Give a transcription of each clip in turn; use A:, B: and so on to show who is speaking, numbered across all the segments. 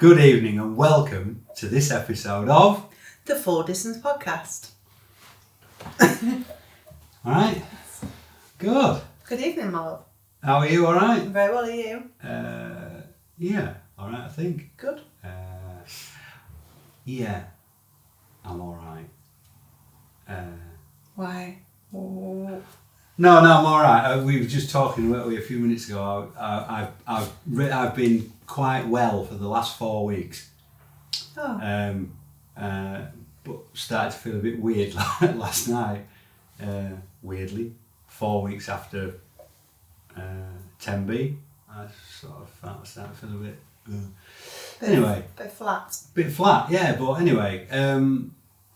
A: Good evening and welcome to this episode of
B: the Full Distance Podcast.
A: Alright, good.
B: Good evening, my love.
A: How are you, alright?
B: Very well, are you?
A: Yeah, alright I think.
B: Good.
A: Yeah, I'm alright.
B: Why? Oh.
A: No, I'm alright. We were just talking, weren't we, a few minutes ago. I've been quite well for the last 4 weeks.
B: Oh.
A: But started to feel a bit weird last night. Weirdly, 4 weeks after 10B, I sort of started to feel a bit. Anyway.
B: Bit flat.
A: Bit flat, yeah. But anyway.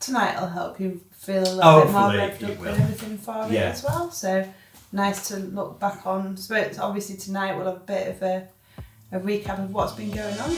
B: Tonight will help you feel a little bit more revved up
A: will.
B: and everything for it as well. So nice to look back on. So obviously tonight we'll have a bit of a recap of what's been going on.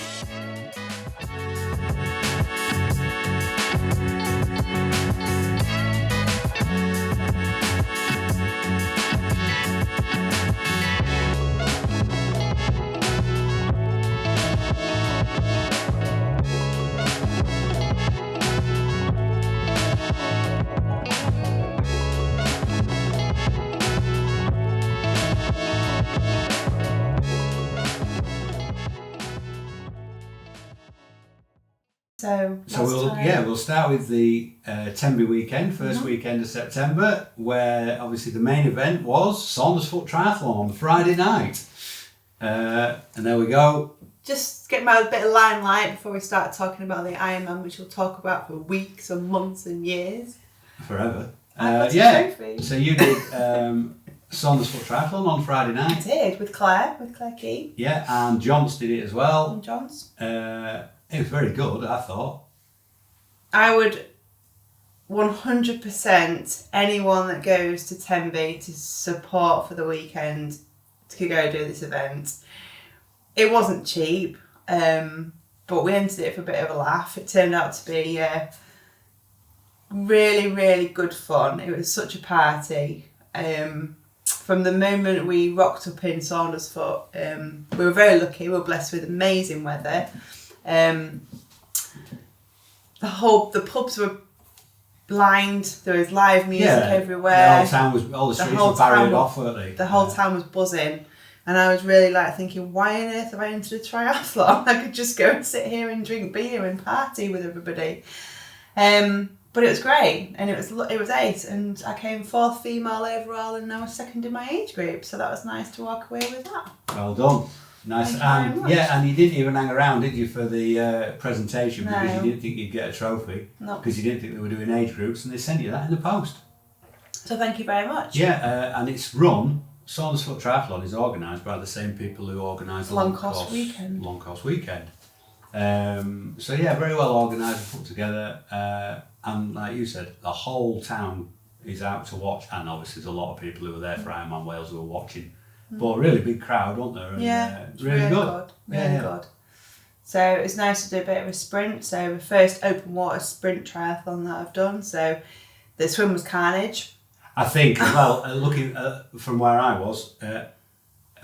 B: So
A: we'll start with the Tenby weekend, first weekend of September, where obviously the main event was Saundersfoot Triathlon on Friday night. And there we go.
B: Just get my bit of limelight before we start talking about the Ironman, which we'll talk about for weeks and months and years.
A: Forever.
B: Trophy.
A: So you did Saundersfoot Triathlon on Friday night.
B: I did, with Claire Key.
A: Yeah, and Johns did it as well.
B: And Johns.
A: It was very good, I thought.
B: I would 100% anyone that goes to Tenby to support for the weekend to go do this event. It wasn't cheap, but we entered it for a bit of a laugh. It turned out to be really, really good fun. It was such a party. From the moment we rocked up in Saundersfoot, we were very lucky. We were blessed with amazing weather. The pubs were blind. There was live music everywhere.
A: All the streets were barriered off, weren't they?
B: The whole town was buzzing, and I was really thinking, why on earth have I entered a triathlon? I could just go and sit here and drink beer and party with everybody. But it was great, and it was ace, and I came fourth female overall, and I was second in my age group, so that was nice to walk away with that.
A: Well done. Nice. And you didn't even hang around, did you, for the presentation, because you didn't think you'd get a trophy.
B: No.
A: Because you didn't think they were doing age groups, and they sent you that in the post.
B: So thank you very much.
A: Yeah, and it's run. Saundersfoot Triathlon is organised by the same people who organise the Long Course Weekend. So yeah, very well organised and put together. And like you said, the whole town is out to watch, and obviously there's a lot of people who were there for Ironman Wales who were watching. But a really big crowd, wasn't there? And,
B: it's really good. Really good. So it's nice to do a bit of a sprint. So the first open water sprint triathlon that I've done. So the swim was carnage.
A: I think, well, looking from where I was, I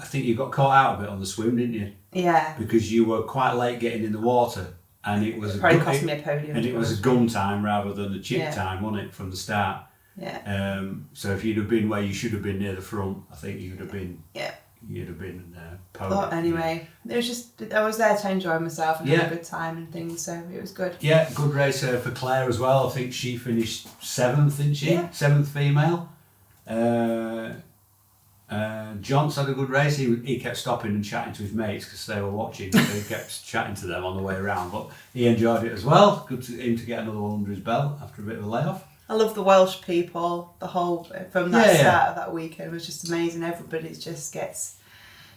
A: think you got caught out a bit on the swim, didn't you?
B: Yeah.
A: Because you were quite late getting in the water, and it was
B: probably cost me a podium.
A: And it was a gun time rather than a chip time, wasn't it, from the start?
B: Yeah.
A: So if you'd have been where you should have been near the front, I think you'd have been.
B: Yeah.
A: You'd have been
B: podium. But anyway, it was just I was there to enjoy myself and have a good time and things, so it was good.
A: Yeah, good race for Claire as well. I think she finished 7th, didn't she? Yeah. 7th female. Johns had a good race. He kept stopping and chatting to his mates because they were watching, so he kept chatting to them on the way around. But he enjoyed it as well. Good to him to get another one under his belt after a bit of a layoff.
B: I love the Welsh people. The whole from that start of that weekend was just amazing. Everybody just gets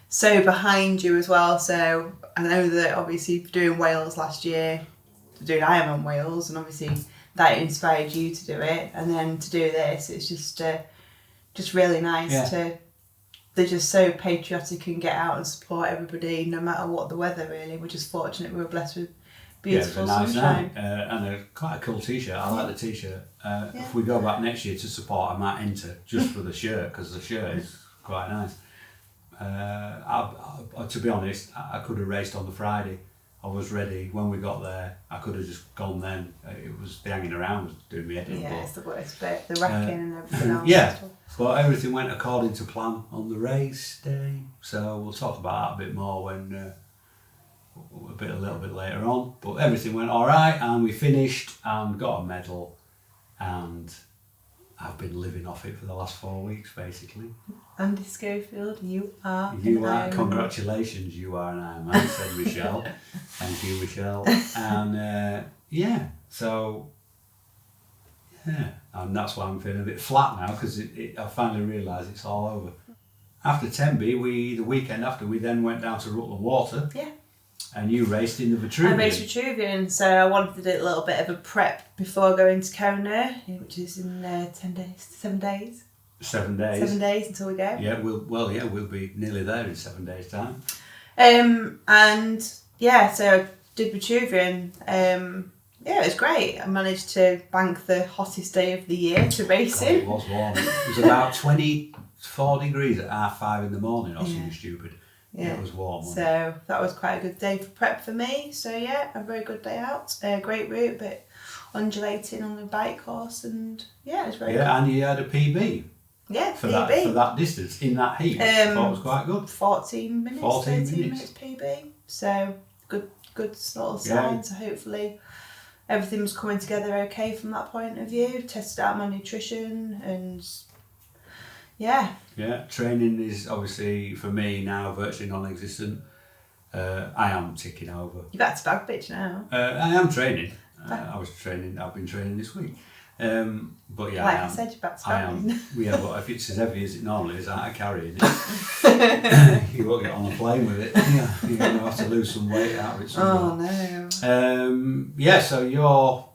B: so behind you as well. So I know that obviously doing Wales last year, doing Ironman Wales, and obviously that inspired you to do it, and then to do this, it's just really nice to. They're just so patriotic and get out and support everybody no matter what the weather. Really, we're just fortunate we were blessed with beautiful sunshine.
A: And quite a cool t-shirt. I like the t-shirt. If we go back next year to support, I might enter just for the shirt, because the shirt is quite nice. To be honest, I could have raced on the Friday I was ready when we got there. I could have just gone then. It was the hanging around was doing me head in.
B: Yeah, it's the worst bit, the wrecking and everything else.
A: Yeah, but everything went according to plan on the race day. So we'll talk about that a bit more when a little bit later on. But everything went all right, and we finished and got a medal, and I've been living off it for the last 4 weeks, basically.
B: Andy Schofield, you are
A: congratulations, you are an Ironman, said Michelle. Thank you, Michelle. And and that's why I'm feeling a bit flat now, because I finally realised it's all over. After Tenby, the weekend after, we then went down to Rutland Water.
B: Yeah. And
A: you raced in the Vitruvian.
B: I raced Vitruvian, so I wanted to do a little bit of a prep before going to Kona, which is in 7 days. 7 days.
A: 7 days.
B: 7 days until we go.
A: Yeah, we'll be nearly there in 7 days' time.
B: So I did Vitruvian. It was great. I managed to bank the hottest day of the year to race in.
A: It was warm. It was about 24 degrees at 5:30 in the morning or something stupid. Yeah, it was warm.
B: So that was quite a good day for prep for me. So yeah, a very good day out. Great route, but undulating on the bike course, and yeah, it was very good.
A: Yeah, and you had a PB.
B: Yeah,
A: for that distance in that heat. I thought it was quite good.
B: 14 minutes. 13 minutes PB. So good little sign. So hopefully everything was coming together okay from that point of view. Tested out my nutrition and. Yeah,
A: training is obviously for me now virtually non-existent. I am ticking over.
B: You're back to back bitch now.
A: I am training. I've been training this week. But yeah,
B: like I said, you're back to back.
A: I am. Yeah, but if it's as heavy as it normally is, I carry it. You won't get on a plane with it. Yeah, you're going to have to lose some weight out of it somewhere.
B: Oh
A: no. So you're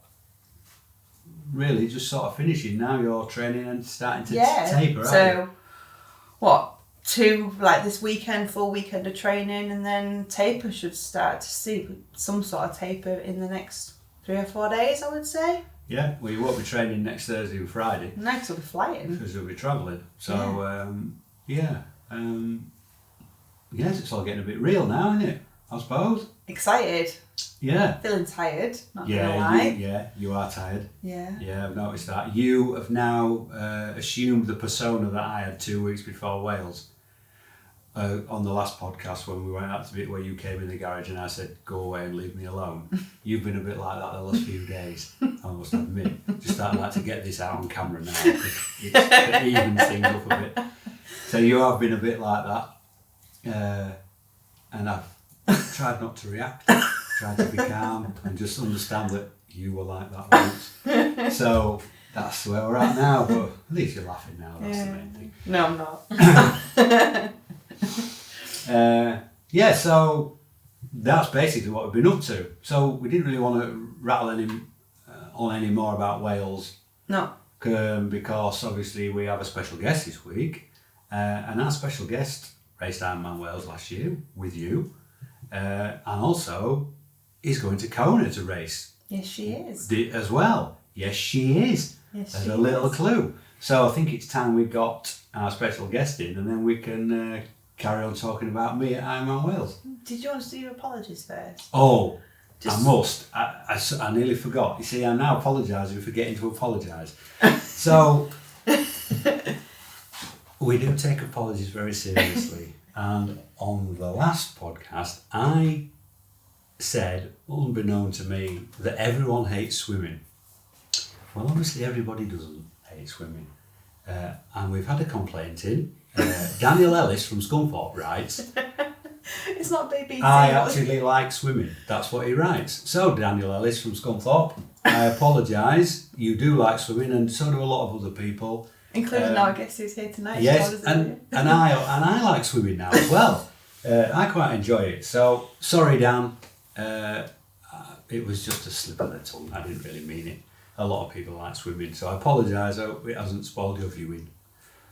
A: really just sort of finishing now. You're training and starting to taper.
B: So what? This weekend, full weekend of training, and then taper should start to see some sort of taper in the next 3 or 4 days, I would say.
A: Yeah, well, you won't be training next Thursday and Friday.
B: Next we'll be flying.
A: Because you'll be travelling. So, it's all getting a bit real now, isn't it? I suppose.
B: Excited.
A: Yeah.
B: Feeling tired, not gonna lie.
A: You are tired.
B: Yeah.
A: Yeah, I've noticed that. You have now assumed the persona that I had 2 weeks before Wales. On the last podcast when we went out to the bit where you came in the garage and I said, go away and leave me alone. You've been a bit like that the last few days, I must admit. Just starting to get this out on camera now. It's to even things up a bit. So you have been a bit like that. And I've tried not to react. Tried to be calm and just understand that you were like that once. So that's where we're at now, but at least you're laughing now, that's the main thing.
B: No, I'm not.
A: So that's basically what we've been up to. So we didn't really want to rattle on any more about Wales.
B: No.
A: Because obviously we have a special guest this week, and our special guest raced Ironman Wales last year with you, and also is going to Kona to race.
B: Yes, she is.
A: As well. Yes, she is.
B: Yes,
A: There's a little clue. So I think it's time we got our special guest in, and then we can carry on talking about me at Ironman Wales.
B: Did you want to do your apologies first?
A: Oh, I must. I nearly forgot. You see, I'm now apologising for getting to apologise. So, we do take apologies very seriously. And on the last podcast, I said, unbeknown to me, that everyone hates swimming. Well, obviously everybody doesn't hate swimming. And we've had a complaint in. Daniel Ellis from Scunthorpe writes,
B: it's not BBC.
A: I actually like swimming. That's what he writes. So, Daniel Ellis from Scunthorpe, I apologise. You do like swimming, and so do a lot of other people.
B: Including our guest who's here tonight.
A: Yes, and I like swimming now as well. I quite enjoy it. So, sorry, Dan. It was just a slip of the tongue. I didn't really mean it. A lot of people like swimming, so I apologise. I hope it hasn't spoiled your viewing,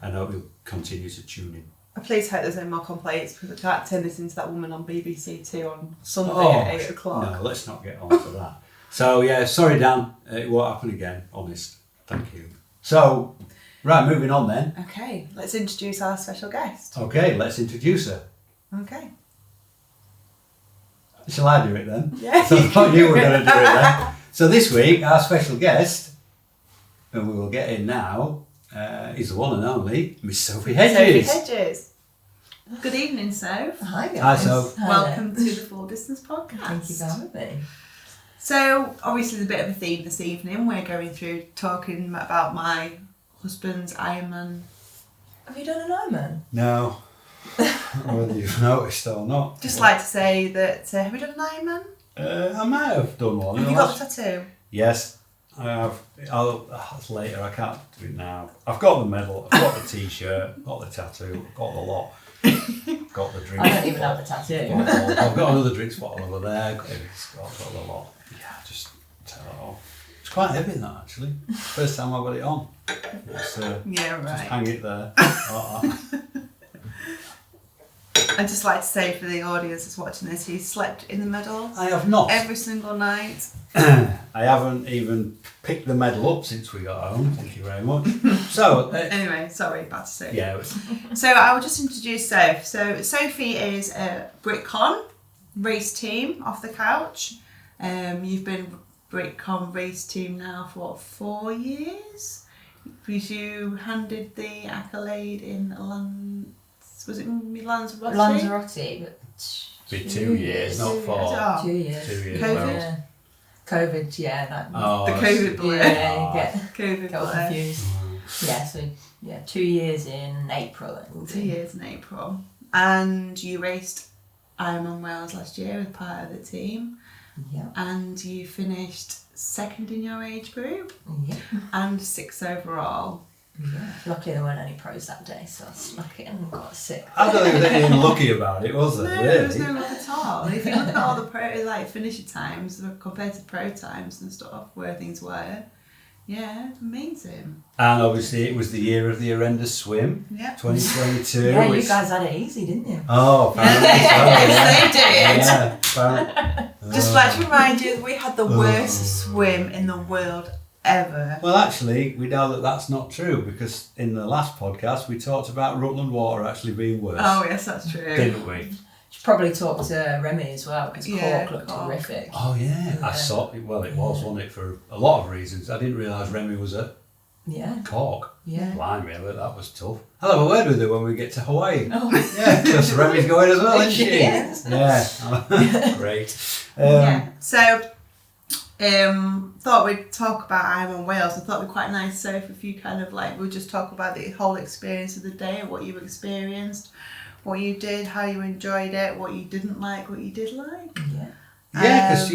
A: and I hope you'll continue to tune in.
B: I please hope there's no more complaints, because I can't turn this into that woman on BBC Two on Sunday at 8 o'clock.
A: No, let's not get on to that. So yeah, sorry Dan, it won't happen again, honest. Thank you. So, right, moving on then.
B: Okay, let's introduce our special guest.
A: Okay, let's introduce her.
B: Okay.
A: Shall I do it then?
B: Yeah.
A: So I thought you were going to do it then. So this week, our special guest, and we will get in now, is the one and only Miss Sophie Hedges.
B: Sophie Hedges. Good evening, Soph.
C: Hi guys.
A: Hi, Soph.
B: Welcome to the Full Distance Podcast.
C: Thank you for having me.
B: So, obviously, there's a bit of a theme this evening. We're going through talking about my husband's Ironman.
C: Have you done an Ironman?
A: No. I don't know whether you've noticed or not.
B: Just like to say that, have you done an Ironman?
A: I might have done one.
B: Have you got the tattoo?
A: Yes, I have. That's later, I can't do it now. I've got the medal, I've got the t-shirt, got the tattoo, I've got the lot. Got the drink.
C: I don't even have the tattoo.
A: I've got another drinks bottle over there. Got the lot. Yeah, just tell it off. It's quite heavy that actually. First time I got it on. It's,
B: Yeah, right.
A: Just hang it there. Like that.
B: I'd just like to say for the audience that's watching this, he's slept in the medal
A: I have not.
B: every single night.
A: I haven't even picked the medal up since we got home. Thank you very much. So
B: Anyway, sorry, bad to say.
A: yeah,
B: So I will just introduce Soph. So Sophie is a Britcon race team off the couch. You've been Britcon race team now for what, 4 years? Because you handed the accolade in was it Lanzarote?
C: Lanzarote, but
A: be 2 years, not 4.
B: Oh.
C: 2 years.
A: 2 years.
B: COVID.
A: Well.
C: Yeah. COVID, yeah. That,
A: Oh,
B: The
A: I
B: COVID
A: see.
B: blur.
C: yeah, you
B: COVID
C: get all
B: blur.
C: confused. Yeah, so 2 years in April. It will
B: 2
C: be.
B: years in April. And you raced Ironman Wales last year as part of the team.
C: Yeah.
B: And you finished second in your age group
C: Yeah.
B: and 6th overall.
C: Yeah. Luckily there weren't any pros that day, so I was lucky and got 6.
A: I don't think there's anything lucky about it, was
B: No,
A: there?
B: there was
A: Really?
B: no luck at all. If you look at all the pro finisher times compared to pro times and stuff, where things were, yeah, it's amazing.
A: And obviously, it was the year of the horrendous swim,
B: Yeah.
A: 2022.
C: Yeah,
A: which,
C: you guys had it easy, didn't you?
A: Oh, apparently so,
B: Yes, they did.
A: Yeah, apparently.
B: Just like to remind you, we had the worst swim in the world ever.
A: Well, actually, we know that that's not true because in the last podcast we talked about Rutland Water actually being worse.
B: Oh yes, that's true.
A: Didn't we?
C: Should probably talk to Remy as well because
B: Yeah,
C: Cork looked
B: Cork.
C: horrific.
A: Oh yeah, I
C: Yeah.
A: saw it. Well, it was, wasn't it, for a lot of reasons. I didn't realise Remy was at
C: Yeah.
A: Cork.
C: Yeah.
A: Blimey, but that was tough. I'll have a word with her when we get to Hawaii.
C: Oh.
A: Yeah, because Remy's going as well, isn't she?
C: Yes.
A: Yeah, great.
B: Yeah. So, thought we'd talk about Ironman Wales. I thought it'd be quite nice, so if you kind of like, we'll just talk about the whole experience of the day, what you experienced, what you did, how you enjoyed it, what you didn't like, what you did like.
C: Yeah.
A: Yeah, because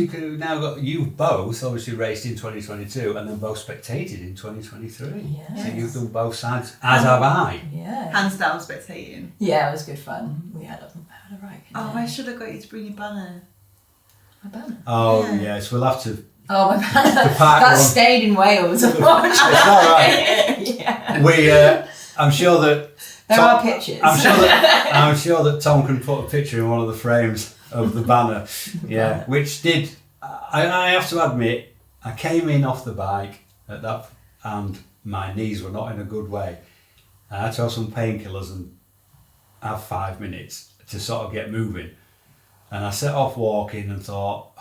A: you've both obviously raced in 2022 and then both spectated in 2023.
C: Yeah.
A: So you've done both sides, as have I.
C: Yeah.
B: Hands down spectating.
C: Yeah, it was good fun. We had a right good
B: Oh,
C: day.
B: I should have got you to bring your banner.
C: My banner.
A: Oh,
B: Yeah.
A: yes, we'll have to.
C: Oh, my banner.
A: The park
C: That
A: one.
C: stayed in Wales.
A: It's all right.
C: Yeah.
A: I'm sure that.
C: There
A: Tom-
C: are pictures.
A: I'm sure that Tom can put a picture in one of the frames of the banner. Yeah, which did. I have to admit, I came in off the bike at that, and my knees were not in a good way. I had to have some painkillers and have 5 minutes to sort of get moving. And I set off walking and thought,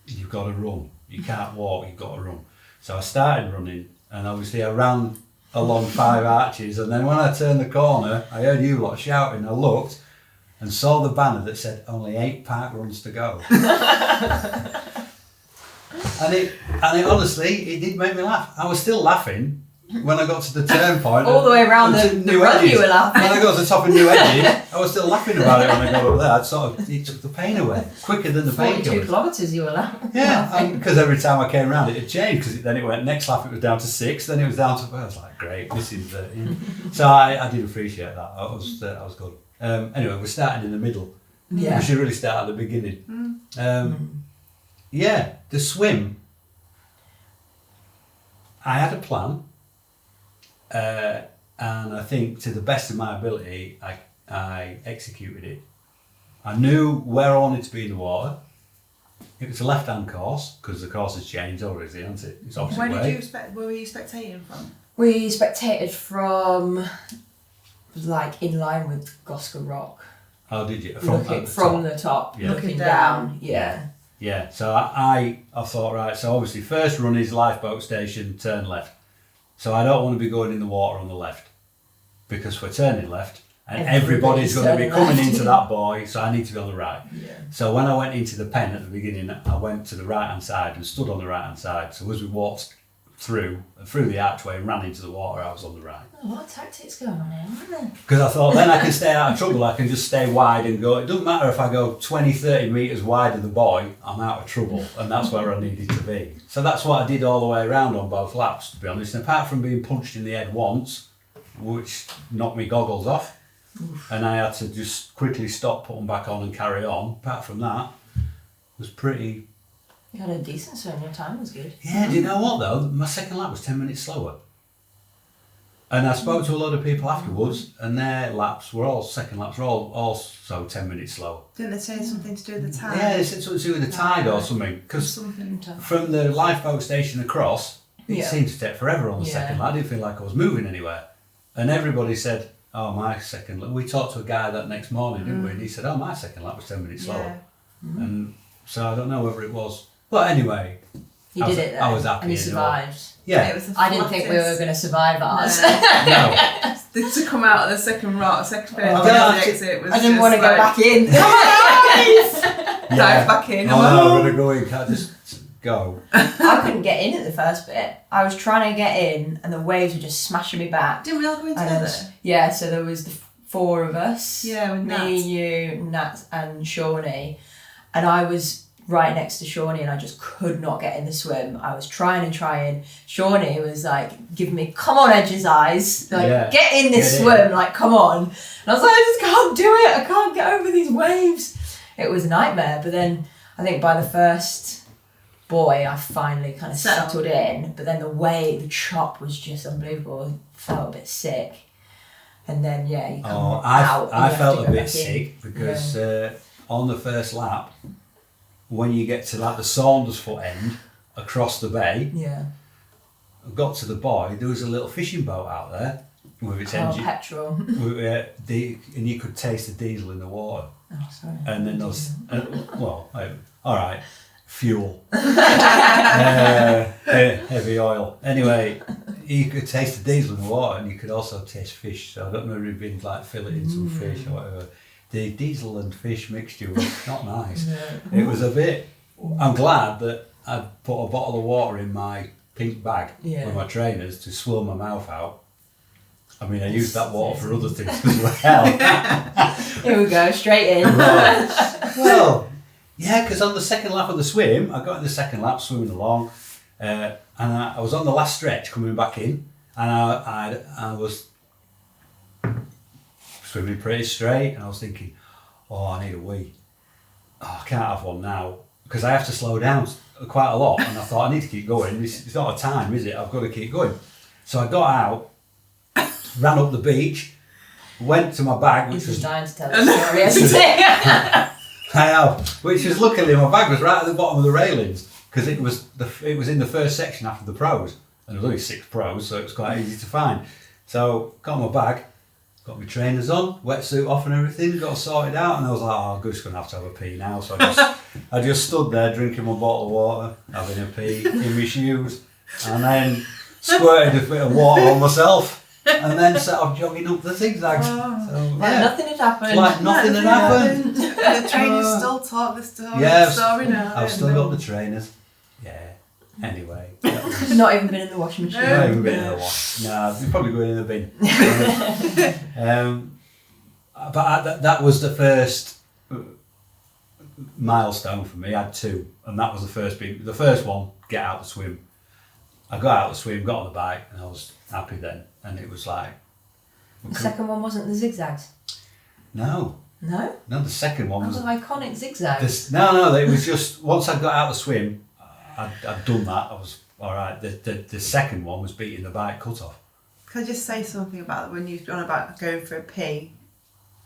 A: you've got to run. You can't walk, you've got to run. So I started running, and obviously I ran along 5 arches, and then when I turned the corner, I heard you lot shouting. I looked and saw the banner that said only 8 park runs to go. and it honestly, it did make me laugh. I was still laughing when I got to the turn point.
C: All the way around
A: and
C: the
A: to New
C: run
A: Hedges.
C: you were laughing.
A: When I got to the top of New Hedges, I was still laughing about it when I got up there. It took the pain away quicker than the
C: 42
A: painkillers.
C: kilometres you were laughing.
A: Yeah, because every time I came around, it had changed. Because then it went next lap, it was down to 6. Then it was down to. I was like, great, this is. So I did appreciate that. That was good. Anyway, we're starting in the middle.
C: Yeah.
A: We should really start at the beginning. Yeah, the swim. I had a plan, and I think to the best of my ability, I executed it. I knew where I wanted to be in the water. It was a left-hand course because the course has changed already, hasn't it? It's opposite
B: Where
A: way.
B: where were you spectating from?
C: We spectated from, like, in line with Goscar Rock.
A: Oh, did you?
C: From the top,
A: Yeah.
C: looking down. Yeah.
A: Yeah, so I thought, right, so obviously first run is lifeboat station, turn left. So I don't want to be going in the water on the left because we're turning left and everybody's going to be coming into that buoy, so I need to be on the right.
C: Yeah.
A: So when I went into the pen at the beginning, I went to the right-hand side and stood on the right-hand side. So as we walked through the archway and ran into the water, I was on the right.
C: Oh, what tactics going on here, aren't there?
A: Because I thought then I can stay out of trouble, I can just stay wide and go. It doesn't matter if I go 20, 30 metres wide of the buoy, I'm out of trouble, and that's where I needed to be. So that's what I did all the way around on both laps, to be honest. And apart from being punched in the head once, which knocked me goggles off, and I had to just quickly stop, put them back on and carry on. Apart from that, it was pretty...
C: You had a decent swim, your time was good.
A: Yeah, do you know what though? My second lap was 10 minutes slower. And I spoke to a lot of people afterwards, and their laps were all, second laps were all also 10 minutes slower.
B: Didn't they say something to do with the tide?
A: Yeah, they said something to do with the tide or something. Because from the lifeboat station across, it seemed to take forever on the second lap. I didn't feel like I was moving anywhere. And everybody said, oh, my second lap. We talked to a guy that next morning, didn't we? And he said, oh, my second lap was 10 minutes slower. And so I don't know whether it was. But anyway,
C: you did it though,
A: I was happy.
C: and you survived.
A: Yeah.
B: It was
C: I didn't think we were going to survive ours.
A: No.
B: To come out of the second rock, second bit of
A: the
B: exit was
C: I didn't want to go back in.
B: Dive back in.
A: Oh no, I'm going to go in. Can't just go.
C: I couldn't get in at the first bit. I was trying to get in, and the waves were just smashing me back.
B: Didn't we all go in together?
C: Yeah, so there was the four of us.
B: Yeah, with Nat.
C: Me, you, Nat, and Shawnee. And I was right next to Shawnee, and I just could not get in the swim. I was trying. Shawnee was like giving me, come on, Hedges eyes, like get in this swim, like come on. And I was like, I just can't do it. I can't get over these waves. It was a nightmare. But then I think by the first buoy, I finally kind of settled in. But then the chop was just unbelievable. I felt a bit sick. And then you come out.
A: I felt a bit sick because on the first lap, when you get to like the Saundersfoot end across the bay, I got to the buoy, there was a little fishing boat out there with its engine.
C: Petrol.
A: And you could taste the diesel in the water.
C: Oh, sorry.
A: And then there was, all right, fuel. Heavy oil. Anyway, you could taste the diesel in the water, and you could also taste fish. So I don't know if you've been like filleting some fish or whatever. The diesel and fish mixture was not nice. It was a bit. I'm glad that I put a bottle of water in my pink bag with my trainers to swirl my mouth out. I mean, I used that water for other things as well.
C: Here we go, straight in.
A: Right. Well, yeah, because on the second lap of the swim, I got in the second lap swimming along, and I was on the last stretch coming back in, and I was swimming pretty straight, and I was thinking, oh, I need a wee. Oh, I can't have one now because I have to slow down quite a lot, and I thought I need to keep going. It's not a time, is it? I've got to keep going. So I got out, ran up the beach, went to my bag, which was
C: dying to tell the story, isn't it?
A: I have, which was luckily my bag was right at the bottom of the railings because it was in the first section after the pros, and there was only 6 pros, so it was quite easy to find. So got my bag, got my trainers on, wetsuit off and everything, got sorted out, and I was like, oh, I'm just going to have a pee now. So I just stood there drinking my bottle of water, having a pee in my shoes, and then squirted a bit of water on myself, and then set off jogging up the zigzags.
C: Nothing had happened.
A: Like nothing had happened.
B: And the trainers still talk the story.
A: Yeah,
B: I've
A: still got the trainers. Yeah. Anyway.
C: Not even been in the washing machine.
A: Not even been in the wash. No, you're probably going in the bin. But that was the first milestone for me. I had 2, and that was the first big. The first one, get out the swim. I got out the swim, got on the bike, and I was happy then. And it was like.
C: The second one wasn't the zigzags.
A: No.
C: No.
A: No, the second one was
C: an iconic zigzag.
A: No, it was just once I got out the swim, I'd done that. I was all right. The second one was beating the bike cut off.
B: Can I just say something about when you've gone about going for a pee?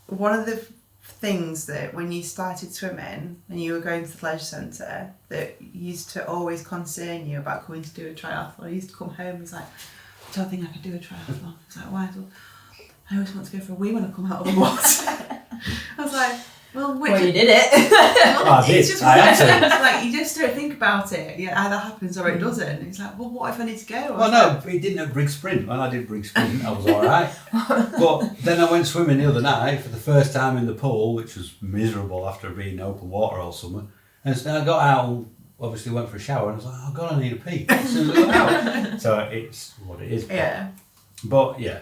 B: One of the things that when you started swimming and you were going to the leisure centre that used to always concern you about coming to do a triathlon. I used to come home and was like, I don't think I could do a triathlon. It's like, why? I always want to go for a wee when I come out of the water. I was like, well,
C: Well, you did it.
A: I did.
B: It's just
A: I had to.
B: it's like you just don't think about it. Yeah, either happens or it doesn't. It's like, well, what if I need to go? I
A: Well,
B: was
A: no,
B: like,
A: he didn't have Brig Sprint. When I did Brig Sprint, I was all right. But then I went swimming the other night for the first time in the pool, which was miserable after being in open water all summer. And so I got out and obviously went for a shower, and I was like, oh God, I need a pee as soon as I got out. So it's what it is.
B: yeah.
A: But yeah,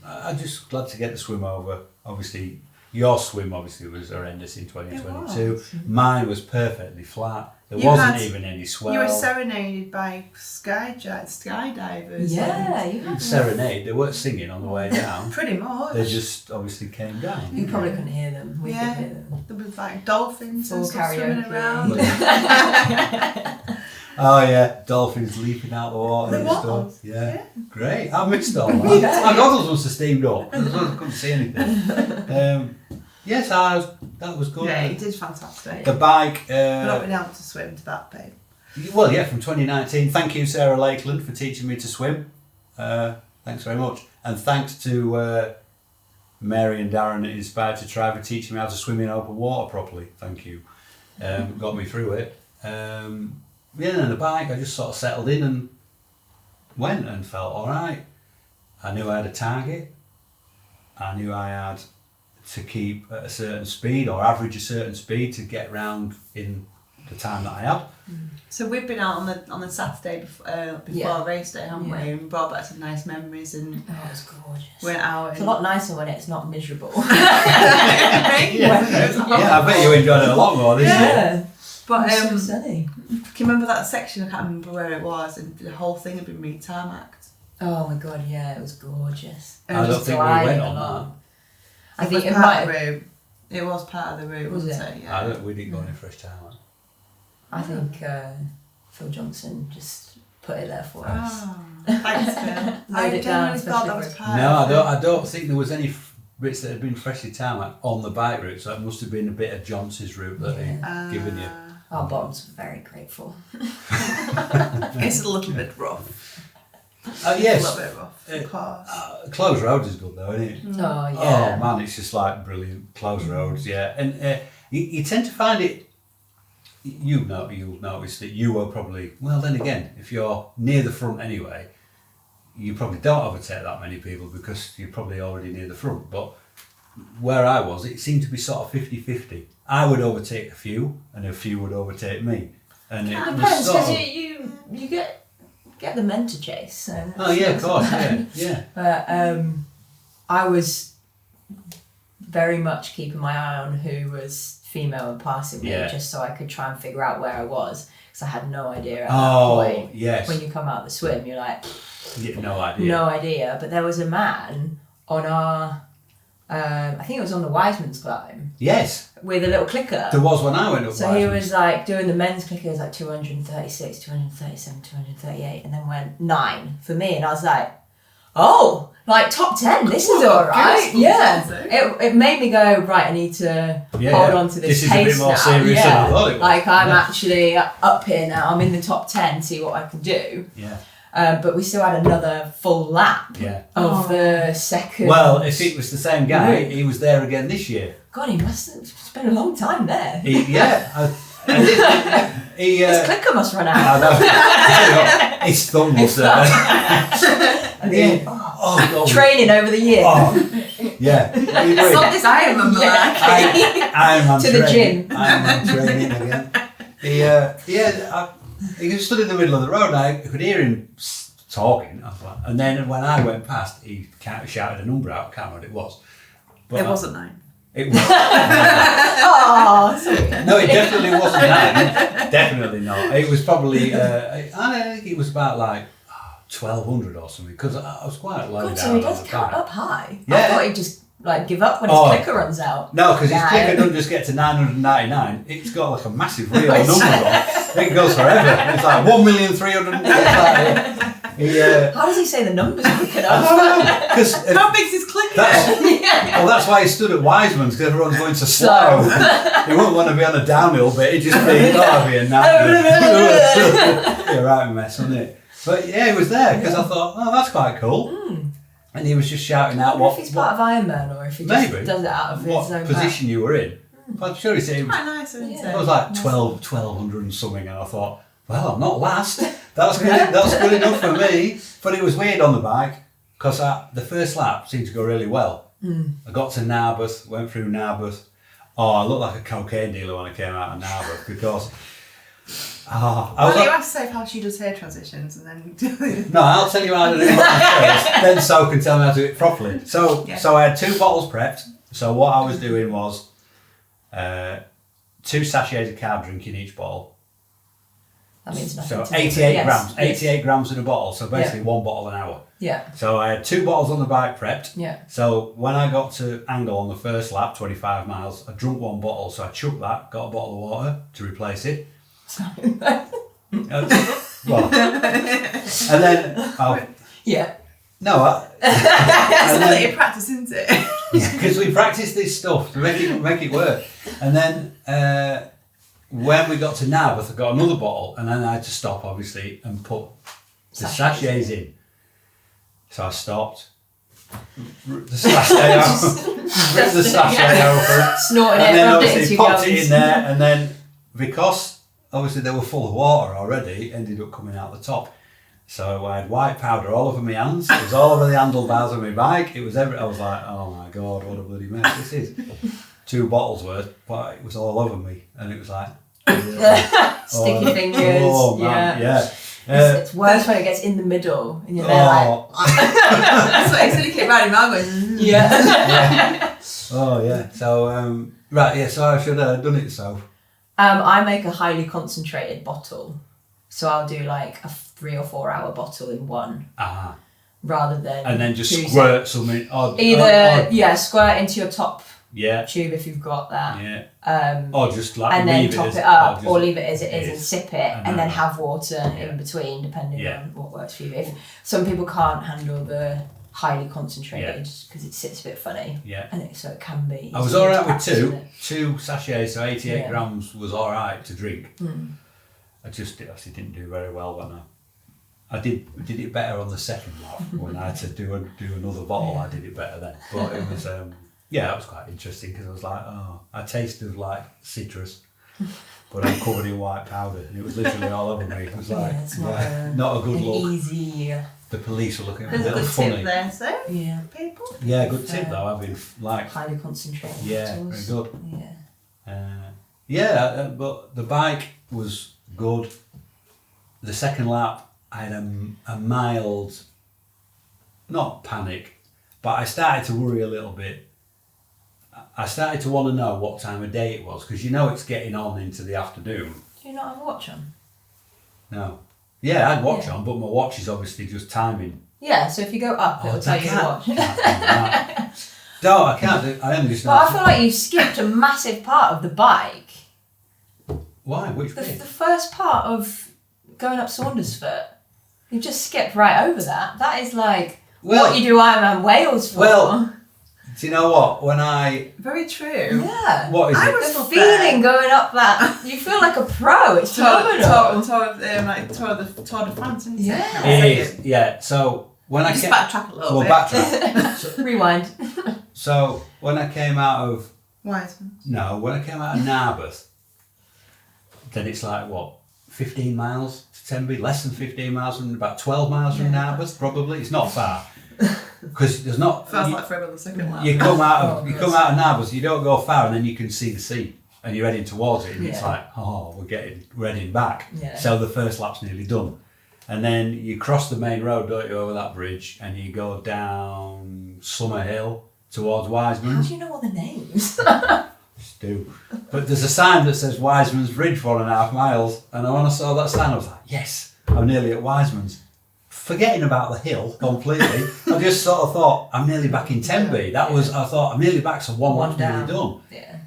A: I'm just glad to get the swim over. Obviously, your swim obviously was horrendous in 2022. Mine was perfectly flat. There wasn't even any swell.
B: You were serenaded by skydivers.
C: Yeah, you had
A: Serenade. They weren't singing on the way down.
B: Pretty much.
A: They just obviously came down.
C: You probably couldn't hear them. We
B: Yeah.
C: could hear them.
B: There was like dolphins
C: Full
B: and stuff swimming
C: karaoke.
B: around.
A: Oh yeah, dolphins leaping out the water
B: There
A: and
B: was,
A: stuff. Yeah, great. I missed all that. My goggles must have steamed up. I couldn't see anything. Yes, that was good.
B: Yeah, you did fantastic.
A: The bike.
B: I've not been able to swim to that, babe.
A: Well, yeah, from 2019. Thank you, Sarah Lakeland, for teaching me to swim. Thanks very much. And thanks to Mary and Darren at Inspired to Try for teaching me how to swim in open water properly. Thank you. Got me through it. Yeah, and the bike, I just sort of settled in and went and felt all right. I knew I had a target. I knew I had to keep at a certain speed or average a certain speed to get round in the time that I had.
B: So we've been out on the Saturday before race day, haven't we? And brought back some nice memories and
C: Oh, it was gorgeous.
B: went out.
C: It's a lot nicer when it's not miserable.
A: Yeah, I bet you enjoyed it a lot more this year.
C: Yeah.
B: But
C: It was so sunny.
B: can you remember that section? I can't remember where it was, and the whole thing had been re-tarmacked.
C: Oh my god, yeah, it was gorgeous.
A: I don't
C: Just
A: think we
C: gliding
A: went on
C: along.
B: I think it might have route. It was part of the route,
C: Was
B: wasn't
C: it?
B: it? Yeah.
A: We didn't go any fresh time.
C: I think Phil Johnson just put it there for us.
B: Oh, thanks, Phil. I
C: Laid it down,
B: genuinely thought that was
C: especially
B: part
A: No,
B: of it.
A: I don't think there was any bits that had been freshly tarmac on the bike route, so it must have been a bit of Johnson's route that he'd given you.
C: Our bottoms were very grateful.
B: It's a little bit rough.
A: Yes.
B: A little bit rough, of course.
A: Close roads is good though, isn't it?
C: Oh yeah.
A: Oh man, it's just like brilliant. Close roads, yeah. And you tend to find it, you'll notice that you are probably, well then again, if you're near the front anyway, you probably don't overtake that many people because you're probably already near the front. But where I was, it seemed to be sort of 50-50. I would overtake a few and a few would overtake me. And it
C: It
A: was
C: depends
A: sort
C: because
A: of,
C: you get the men to chase. So
A: oh yeah, of course, yeah.
C: But I was very much keeping my eye on who was female and passing me, just so I could try and figure out where I was, because I had no idea at that point.
A: Yes.
C: When you come out of the swim, you're like,
A: You get no idea.
C: no idea. But there was a man on our, I think it was on the Wiseman's climb,
A: Yes,
C: with a little clicker.
A: there was when I went up.
C: So he
A: Wiseman's.
C: was like doing the men's clickers like 236, 237, 238, and then went 9 for me, and I was like, oh, like top 10, this is all right. Yeah. It made me go, right, I need to hold on to this
A: is
C: pace
A: a bit more
C: now.
A: serious than I thought it was.
C: Like I'm actually up here now, I'm in the top 10, see what I can do.
A: Yeah.
C: But we still had another full lap of the second.
A: Well, if it was the same guy, he was there again this year.
C: God, he must have spent a long time there.
A: His
C: His clicker must run out.
A: I know. His thumb was there. God.
C: Training over the year.
A: Yeah.
B: It's not this Ironman malarkey.
A: Ironman
C: To the
A: training.
C: gym.
A: Ironman training again. He stood in the middle of the road and I could hear him talking. I was like, and then when I went past, he kind of shouted a number out. I can't remember what it was. But
B: It wasn't 9.
A: It was.
C: Oh, sorry.
A: No, it definitely wasn't 9. Definitely not. It was probably, I think it was about like 1,200 or something, because I was quite low down.
C: God, so he
A: on
C: does
A: the
C: count
A: bike.
C: up high.
A: Yeah.
C: I thought he'd just like give up when his clicker runs out.
A: No, because his
C: Nah.
A: clicker doesn't just get to 999. It's got like a massive real number on. It goes forever. It's like 1,300,000.
C: How does he say the numbers quick
A: I
C: enough?
A: don't know. Because
B: How big's his clicker?
A: that's why he stood at Wiseman's, because everyone's going so slow. He wouldn't want to be on a downhill bit. He'd just be, it'd be a nightmare. Be a right mess, wouldn't it? But yeah, he was there because I thought, oh, that's quite cool. And he was just shouting
C: I
A: out
C: wonder if he's part of Ironman or if he just
A: maybe.
C: does it out of
A: what
C: his own
A: position you were in. I'm sure he said it was,
B: Quite nice, isn't
C: Yeah.
A: it
B: it?
A: was like 1200 and something, and I thought, well, I'm not last. That's good enough for me. But it was weird on the bike because the first lap seemed to go really well. I got to Narberth, went through Narberth. Oh, I looked like a cocaine dealer when I came out of Narberth because
B: You have to say how she does hair transitions and then...
A: No, I'll tell you how to do it first, then So can tell me how to do it properly. So I had 2 bottles prepped. So what I was doing was 2 sachets of carb drink in each bottle.
C: That means nothing.
A: So
C: to me,
A: 88
C: but
A: grams,
C: yes.
A: 88 grams in a bottle. So basically 1 bottle an hour.
C: Yeah.
A: So I had 2 bottles on the bike prepped.
C: Yeah.
A: So when I got to Angle on the first lap, 25 miles, I drunk 1 bottle. So I chucked that, got a bottle of water to replace it. Well, and then
C: yeah.
A: no,
B: It's a bit of practice, isn't it?
A: because we practiced this stuff to make it work. And then when we got to Narberth, I got another bottle, and then I had to stop obviously and put the sachets in. So I stopped. Ripped the sachet out. Ripped the sachet open.
C: Snorted
A: And
C: it,
A: then
C: rubbed it
A: obviously
C: into your
A: popped it
C: gums.
A: in there, and then because obviously they were full of water already, it ended up coming out the top. So I had white powder all over my hands. It was all over the handlebars of my bike. It was I was like, oh my god, what a bloody mess this is. 2 bottles worth, but it was all over me, and it was like
C: Sticky fingers.
A: Oh man, yeah.
C: It's worse when it gets in the middle and you're there
B: That's what I keep riding around going,
A: yeah. Oh yeah. So right, yeah. So I should have done it. So
C: I make a highly concentrated bottle, so I'll do like a 3 or 4 hour bottle in one, rather than
A: and then just squirt something.
C: Squirt into your top
A: yeah
C: tube if you've got that.
A: Yeah.
C: Or
A: just like
C: and then
A: leave
C: top
A: it
C: it up, or
A: just
C: leave it as it is and sip it, and then have water
A: Yeah.
C: in between, depending
A: Yeah.
C: on what works for you. If some people can't handle the highly concentrated because it sits a bit funny.
A: Yeah.
C: And so it can be.
A: I was all right with two sachets, so 88 grams was all right to drink. I just obviously didn't do very well when I did it better on the second lap when I had to do another bottle. I did it better then, but it was that was quite interesting because I was like, I tasted like citrus, but I'm covered in white powder, and it was literally all over me. It was like
C: it's
A: not a good look.
C: Easy.
A: The police were looking at me
B: there's
A: a
B: a
A: little
B: good
A: funny.
B: tip there, so
C: Yeah.
B: people.
A: Yeah, good tip though. I've been like
C: Highly concentrated.
A: yeah,
C: bottles.
A: very good.
C: Yeah.
A: But the bike was good. The second lap, I had a mild, not panic, but I started to worry a little bit. I started to want to know what time of day it was, because you know it's getting on into the afternoon.
C: Do you not have a watch on?
A: No. Yeah, I had watch on, but my watch is obviously just timing.
C: Yeah, so if you go up, it'll tell you the watch.
A: No, I can't do I am just
C: But I feel like you've skipped a massive part of the bike.
A: Why? Which
C: The
A: bit?
C: first part of going up Saundersfoot. You've just skipped right over that. That is like what you do Ironman Wales for.
A: Well, do you know what? When
B: Very true.
C: yeah.
A: what is
B: I
A: it?
B: was
C: The
B: not
C: feeling
B: there.
C: going up that, you feel like a pro. It's phenomenal.
B: Tour de France, isn't it?
C: Yeah.
A: It is, yeah. So when I
B: Just
A: came,
B: backtrack a little
A: well,
B: bit.
A: backtrack.
C: Rewind.
A: So when I came out of
B: Wiseman.
A: when I came out of Narberth, then it's like what, 15 miles to Tenby, less than 15 miles from about 12 miles from Narberth, probably. It's not far because there's not.
B: Feels like forever the second lap.
A: You come out of Narberth, you don't go far, and then you can see the sea, and you're heading towards it, and it's like, we're heading back.
C: Yeah.
A: So the first lap's nearly done, and then you cross the main road, don't you, over that bridge, and you go down Summer Hill towards
C: How
A: Wiseman's.
C: do you know all the names?
A: Just do. But there's a sign that says Wiseman's Bridge 1.5 miles, and when I saw that sign, I was like, yes, I'm nearly at Wiseman's. Forgetting about the hill completely, I just sort of thought, I'm nearly back in Tenby. I thought, I'm nearly back, so one lap's nearly done.
C: Yeah.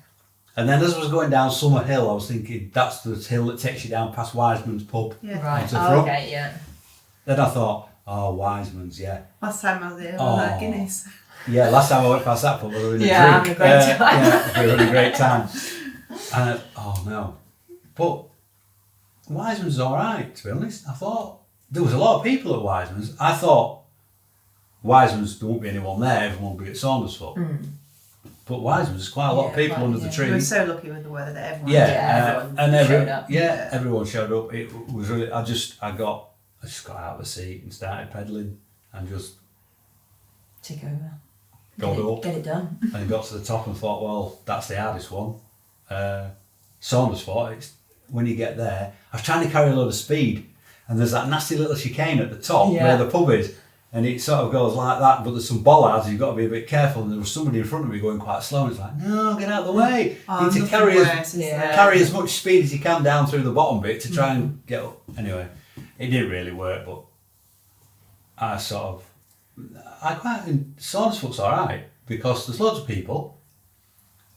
A: And then as I was going down Summer Hill, I was thinking, that's the hill that takes you down past Wiseman's pub.
B: Yeah.
C: Right.
A: Onto the front.
C: Okay, yeah.
A: Then I thought, Wiseman's, yeah.
B: Last time I was there, Guinness.
A: Yeah, last time I went past that pub, we were in a
C: Yeah,
A: drink.
C: having a great time.
A: Yeah, we were having a great time. And no. But Wiseman's all right, to be honest. I thought there was a lot of people at Wiseman's. I thought Wiseman's, there won't be anyone there, everyone will be at Saundersfoot. But Wiseman's, there's quite a lot of people under the tree.
B: We were so lucky with the weather that everyone
C: showed up.
A: Everyone showed up. It was really, I just got out of the seat and started pedalling and just
C: tick over. Get it done.
A: And got to the top and thought, well, that's the hardest one. Saundersfoot, it's when you get there, I was trying to carry a load of speed, and there's that nasty little chicane at the top where the pub is, and it sort of goes like that, but there's some bollards, you've got to be a bit careful, and there was somebody in front of me going quite slow, and it's like, no, get out of the way. You need to carry as much speed as you can down through the bottom bit to try and get up. Anyway, it didn't really work, but Saundersfoot's alright, because there's loads of people,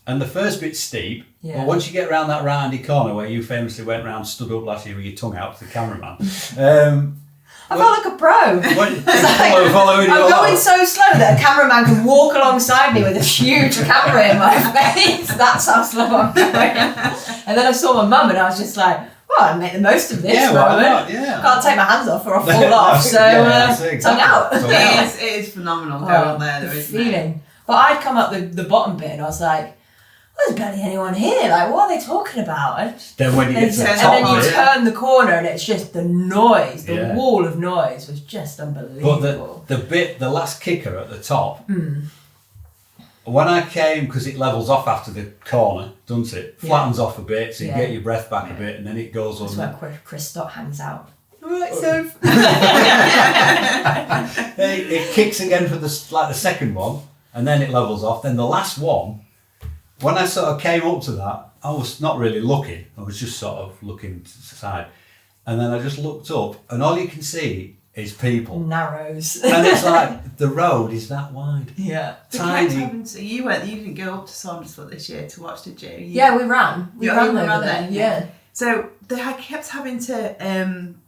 A: and the first bit's steep, but once you get around that right-handy corner where you famously went round, stood up last year with your tongue out to the cameraman.
C: I felt like a pro.
A: I'm
C: going so slow that a cameraman can walk alongside me with a huge camera in my face. That's how slow I'm going. And then I saw my mum and I was just like, well, I make the most of this moment. Can't take my hands off or I'll fall off. So tongue out.
B: It is phenomenal going there. There is
C: feeling. But I'd come up the bottom bit and I was like, there's barely anyone here. Like, what are they talking about?
A: Then when you get to the top,
C: and then you turn the corner, and it's just the noise. The wall of noise was just unbelievable.
A: But the last kicker at the top. When I came, because it levels off after the corner, doesn't it? Flattens off a bit, so you get your breath back a bit, and then it goes on.
C: That's where Chris Stott hangs out.
B: Right, so
A: it kicks again for the second one, and then it levels off. Then the last one. When I sort of came up to that, I was not really looking. I was just sort of looking to the side. And then I just looked up, and all you can see is people.
C: Narrows.
A: And it's like, the road is that wide.
C: Yeah.
A: Tiny.
B: You didn't go up to Saundersfoot this year to watch, did you?
C: We ran. We ran over there. Yeah.
B: So they kept having to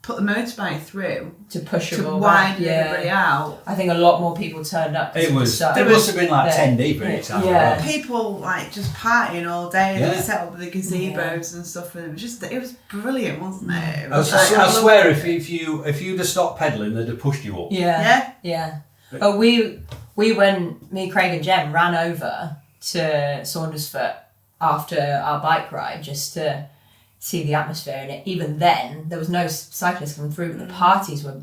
B: put the motorbike through
C: to push them all
B: widen everybody out.
C: I think a lot more people turned up.
A: There must have been like 10 deep at time.
C: Yeah.
B: People like just partying all day. They set up the gazebos and stuff, and it was brilliant, wasn't it?
A: I swear, if you'd have stopped pedalling, they'd have pushed you up.
C: Yeah. But me, Craig and Jem ran over to Saundersfoot after our bike ride just to see the atmosphere, and even then there was no cyclists coming through, but the parties were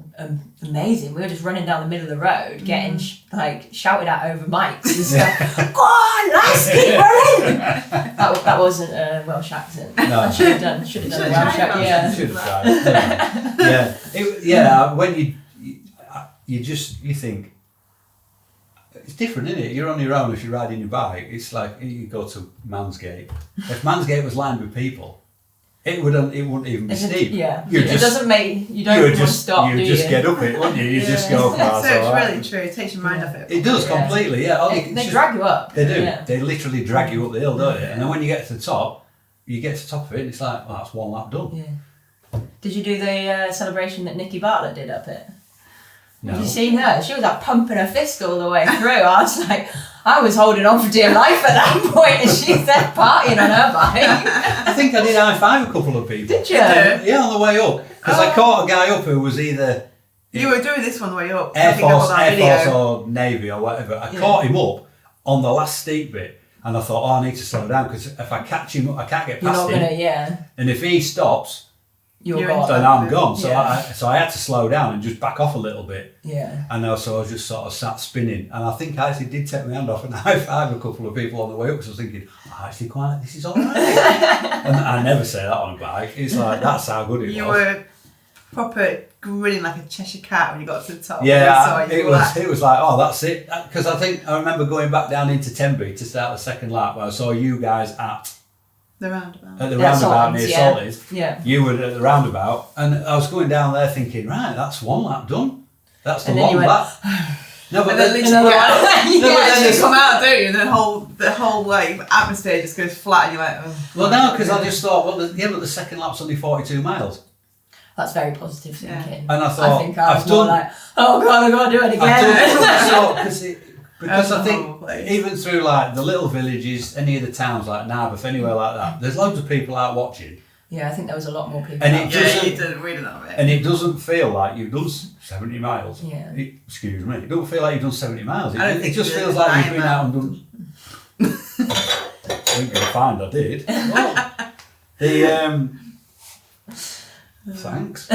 C: amazing. We were just running down the middle of the road getting shouted at over mics and stuff. Go on lads, keep running. that wasn't a Welsh accent.
A: No.
C: I should have done a Welsh accent.
A: Should have tried. When you think it's different, isn't it? You're on your own if you're riding your bike. It's like you go to Mansgate. If Mansgate was lined with people, it wouldn't even be steep.
C: Yeah, it doesn't make you don't want to stop.
A: You just get up it, wouldn't you? You just go.
B: So it's really true. It takes your mind off it.
A: It does completely. Yeah,
C: they drag you up.
A: They do. Yeah. They literally drag you up the hill, don't they? And then when you get to the top, of it, and it's like, well, that's one lap done.
C: Yeah. Did you do the celebration that Nikki Bartlett did up it?
A: No.
C: Have you seen her? She was like pumping her fist all the way through. I was holding on for dear life at that point, and she's there partying on her bike.
A: I think I did high five a couple of people.
C: Did you?
A: Yeah, on the way up, because I caught a guy up who was either
B: you were doing this on the way up.
A: Air Force or Navy or whatever. I caught him up on the last steep bit, and I thought, I need to slow down because if I catch him up, I can't get past him. And if he stops.
C: You're gone.
A: Then I'm gone. So I had to slow down and just back off a little bit.
C: Yeah.
A: And so I was just sort of sat spinning. And I think I actually did take my hand off and high five a couple of people on the way up because I was thinking, actually this is all right. And I never say that on a bike. It's like, that's how good it was.
B: You were proper grinning like a Cheshire cat when you got to the top.
A: Yeah, it was like, oh, that's it. Because I remember going back down into Tenby to start the second lap where I saw you guys at
B: the roundabout.
A: At the roundabout near Solid.
C: Yeah.
A: You were at the roundabout, and I was going down there thinking, right, that's one lap done. That's the long lap. No, but then
B: you come out, don't you? And the whole like atmosphere just goes flat, and you're like, oh.
A: Well, no, because I just thought, but the second lap's only 42 miles.
C: That's very positive thinking.
A: And I thought,
C: I think I was more like, oh God, I've got to do it again.
A: Because I think even through like the little villages, any of the towns like Narberth, anywhere like that, there's loads of people out watching,
C: Yeah, I think there was a lot more people.
A: And
C: out
A: it
C: there.
B: Yeah,
A: doesn't-
B: you didn't read that bit.
A: And it doesn't feel like you've done 70 miles.
C: Yeah.
A: Excuse me. It don't feel like you've done 70 miles.
B: I don't
A: It
B: think
A: just
B: you did
A: feels like you've been
B: Ironman.
A: out and done... I think you'll find I did. Thanks.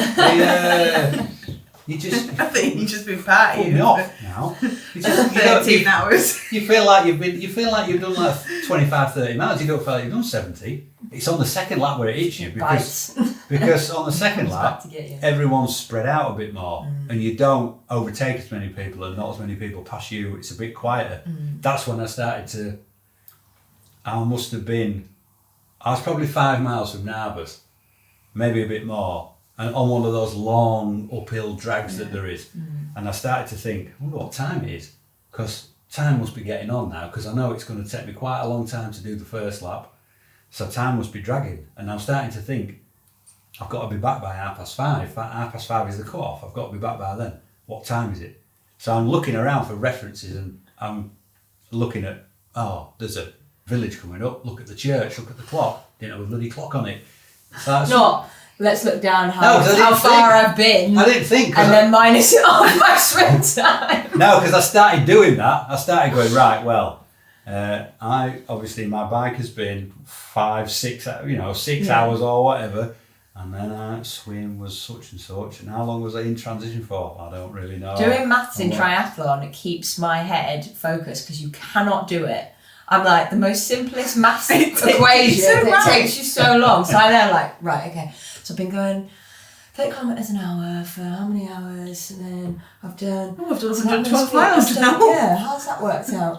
A: You just...
B: I think you've just been
A: Put
B: partying
A: me off now. You just,
B: 13 hours.
A: you feel like you've done like 25, 30 miles. You don't feel like you've done 70. It's on the second lap where it hits you because on the second
C: It's
A: lap
C: back to get you.
A: everyone's spread out a bit more and you don't overtake as many people and not as many people pass you. It's a bit quieter. That's when I started to. I was probably 5 miles from Narberth, maybe a bit more. And on one of those long uphill drags that there is. And I started to think, I wonder what time it is. Because time must be getting on now, because I know it's going to take me quite a long time to do the first lap. So time must be dragging. And I'm starting to think, I've got to be back by 5:30. 5:30 is the cut-off. I've got to be back by then. What time is it? So I'm looking around for references and I'm looking at, there's a village coming up. Look at the church, look at the clock. Didn't have a bloody clock on it. So that's
C: Let's look down
A: No, 'cause I
C: how
A: didn't
C: far
A: think.
C: I've been.
A: I didn't think.
C: And then minus it off my swim time.
A: No, because I started doing that. I started going, right, well, my bike has been 5, 6, 6 hours or whatever. And then our swim was such and such. And how long was I in transition for? I don't really know.
C: Doing maths in triathlon, it keeps my head focused because you cannot do it. I'm like, the most simplest maths equation that takes you so long. So I'm there like, right, okay. So I've been going 30 kilometres an hour for how many hours? And then I've done
B: 112 miles now.
C: Yeah, how's that worked out?